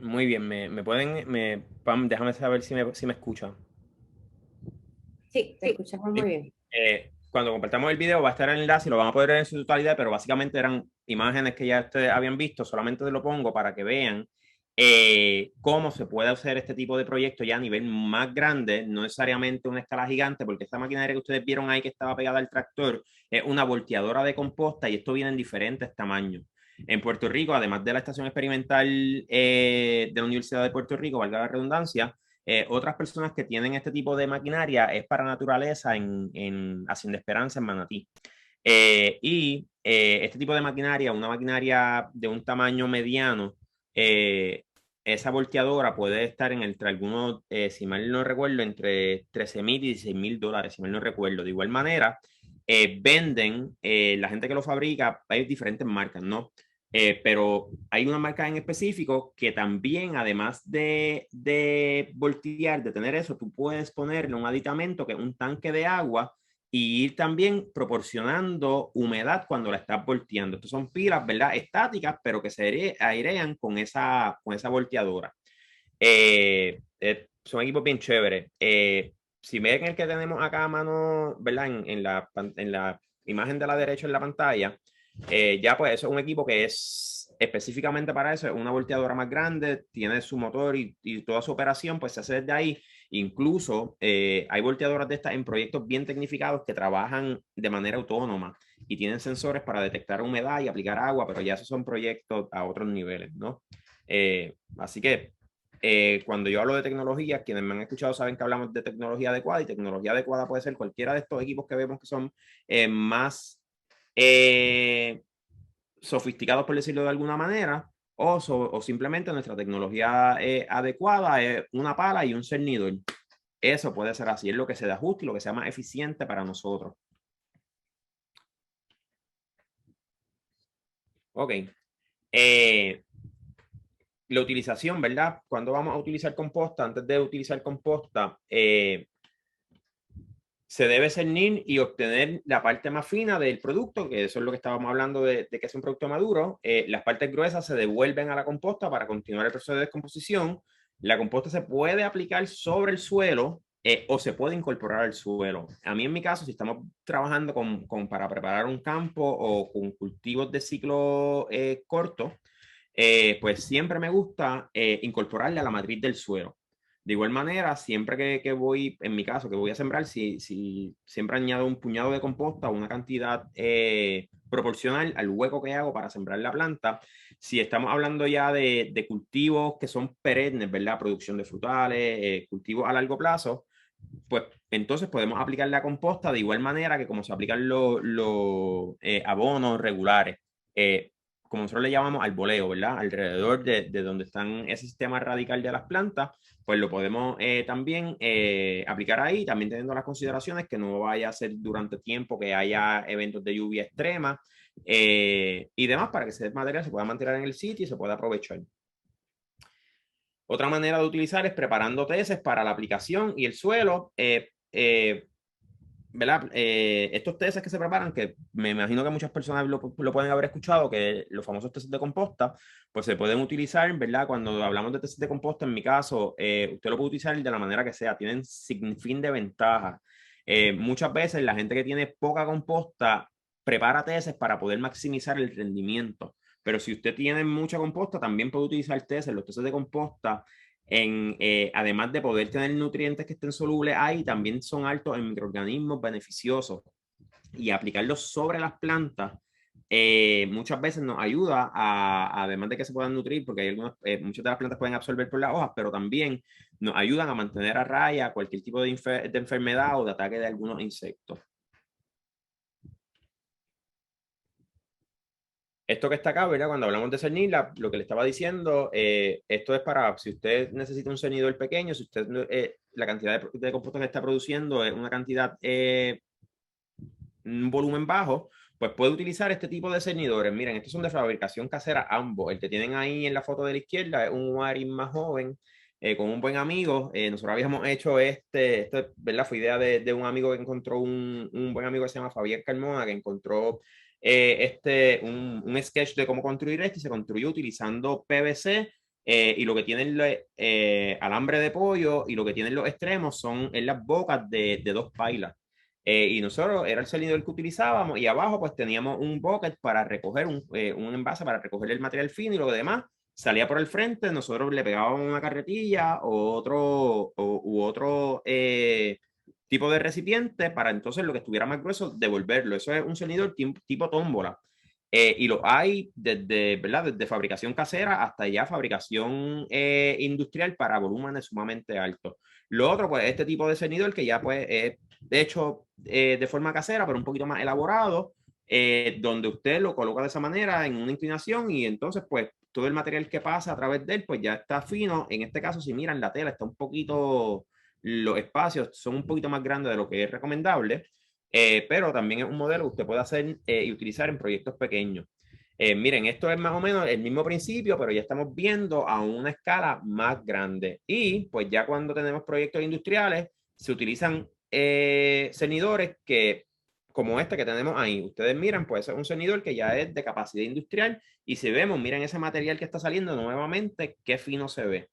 Muy bien, me pueden, Pam, déjame saber si me escuchan. Sí, te escuchamos muy bien. Cuando compartamos el video va a estar el enlace y lo van a poder ver en su totalidad, pero básicamente eran imágenes que ya ustedes habían visto, solamente lo pongo para que vean cómo se puede hacer este tipo de proyecto ya a nivel más grande, no necesariamente una escala gigante, porque esta maquinaria que ustedes vieron ahí que estaba pegada al tractor es una volteadora de composta y esto viene en diferentes tamaños. En Puerto Rico, además de la estación experimental de la Universidad de Puerto Rico, valga la redundancia, otras personas que tienen este tipo de maquinaria es para naturaleza en Hacienda Esperanza, en Manatí. Este tipo de maquinaria, una maquinaria de un tamaño mediano, esa volteadora puede estar entre algunos, si mal no recuerdo, entre $13,000 y $16,000, si mal no recuerdo. De igual manera, venden, la gente que lo fabrica, hay diferentes marcas, ¿no? Pero hay una marca en específico que también, además de voltear, de tener eso, tú puedes ponerle un aditamento que es un tanque de agua y ir también proporcionando humedad cuando la estás volteando. Estas son pilas, ¿verdad? Estáticas, pero que se airean con esa volteadora. Son equipos bien chéveres. Si ven el que tenemos acá a mano, ¿verdad? En la imagen de la derecha en la pantalla, ya pues eso es un equipo que es específicamente para eso, es una volteadora más grande, tiene su motor y toda su operación, pues se hace desde ahí. Incluso hay volteadoras de estas en proyectos bien tecnificados que trabajan de manera autónoma y tienen sensores para detectar humedad y aplicar agua, pero ya esos son proyectos a otros niveles, ¿no? Así que cuando yo hablo de tecnología, quienes me han escuchado saben que hablamos de tecnología adecuada y tecnología adecuada puede ser cualquiera de estos equipos que vemos que son más sofisticados, por decirlo de alguna manera, o simplemente nuestra tecnología adecuada es una pala y un cernidor. Eso puede ser así, es lo que se ajuste y lo que sea más eficiente para nosotros. Ok. La utilización, ¿verdad? Cuando vamos a utilizar composta, antes de utilizar composta, se debe cernir y obtener la parte más fina del producto, que eso es lo que estábamos hablando de que es un producto maduro. Las partes gruesas se devuelven a la composta para continuar el proceso de descomposición. La composta se puede aplicar sobre el suelo o se puede incorporar al suelo. A mí, en mi caso, si estamos trabajando para preparar un campo o con cultivos de ciclo corto, pues siempre me gusta incorporarle a la matriz del suelo. De igual manera, siempre que voy, en mi caso, que voy a sembrar, si siempre añado un puñado de composta o una cantidad proporcional al hueco que hago para sembrar la planta. Si estamos hablando ya de cultivos que son perennes, ¿verdad? Producción de frutales, cultivos a largo plazo, pues entonces podemos aplicar la composta de igual manera que como se aplican los abonos regulares. Como nosotros le llamamos al boleo, ¿verdad? Alrededor de donde están ese sistema radical de las plantas, pues lo podemos también aplicar ahí, también teniendo las consideraciones que no vaya a ser durante tiempo que haya eventos de lluvia extrema y demás para que ese material se pueda mantener en el sitio y se pueda aprovechar. Otra manera de utilizar es preparando teces para la aplicación y el suelo. ¿Verdad? Estos teces que se preparan, que me imagino que muchas personas lo pueden haber escuchado, que los famosos teces de composta, pues se pueden utilizar, ¿verdad? Cuando hablamos de teces de composta, en mi caso, usted lo puede utilizar de la manera que sea, tienen sin fin de ventajas. Muchas veces la gente que tiene poca composta prepara teces para poder maximizar el rendimiento. Pero si usted tiene mucha composta, también puede utilizar teces. Los teces de composta además de poder tener nutrientes que estén solubles ahí, también son altos en microorganismos beneficiosos y aplicarlos sobre las plantas muchas veces nos ayuda además de que se puedan nutrir, porque hay muchas de las plantas pueden absorber por las hojas, pero también nos ayudan a mantener a raya cualquier tipo de enfermedad o de ataque de algunos insectos. Esto que está acá, ¿verdad? Cuando hablamos de cernir, lo que le estaba diciendo, esto es para, si usted necesita un cernidor pequeño, si usted, la cantidad de composta que está produciendo es una cantidad, un volumen bajo, pues puede utilizar este tipo de cernidores. Miren, estos son de fabricación casera ambos. El que tienen ahí en la foto de la izquierda es un Waring más joven, con un buen amigo. Nosotros habíamos hecho ¿verdad? Fue idea de un amigo que encontró, un buen amigo que se llama Fabián Carmona, que encontró un sketch de cómo construir esto y se construyó utilizando PVC y lo que tienen alambre de pollo y lo que tienen los extremos son en las bocas de dos pailas. Y nosotros era el cernidor que utilizábamos y abajo pues teníamos un bucket para recoger un envase para recoger el material fino y lo demás salía por el frente, nosotros le pegábamos una carretilla u otro tipo de recipiente para entonces lo que estuviera más grueso devolverlo. Eso es un cernidor tipo tómbola. Y lo hay desde, ¿verdad? Desde fabricación casera hasta ya fabricación industrial para volúmenes sumamente altos. Lo otro, pues, este tipo de cernidor que ya pues es hecho de forma casera, pero un poquito más elaborado, donde usted lo coloca de esa manera en una inclinación y entonces pues todo el material que pasa a través de él, pues ya está fino. En este caso, si miran la tela, está un poquito, los espacios son un poquito más grandes de lo que es recomendable, pero también es un modelo que usted puede hacer y utilizar en proyectos pequeños. Miren, esto es más o menos el mismo principio, pero ya estamos viendo a una escala más grande. Y pues ya cuando tenemos proyectos industriales, se utilizan cernidores que, como este que tenemos ahí. Ustedes miran, pues es un cernidor que ya es de capacidad industrial. Y si vemos, miren ese material que está saliendo nuevamente, qué fino se ve.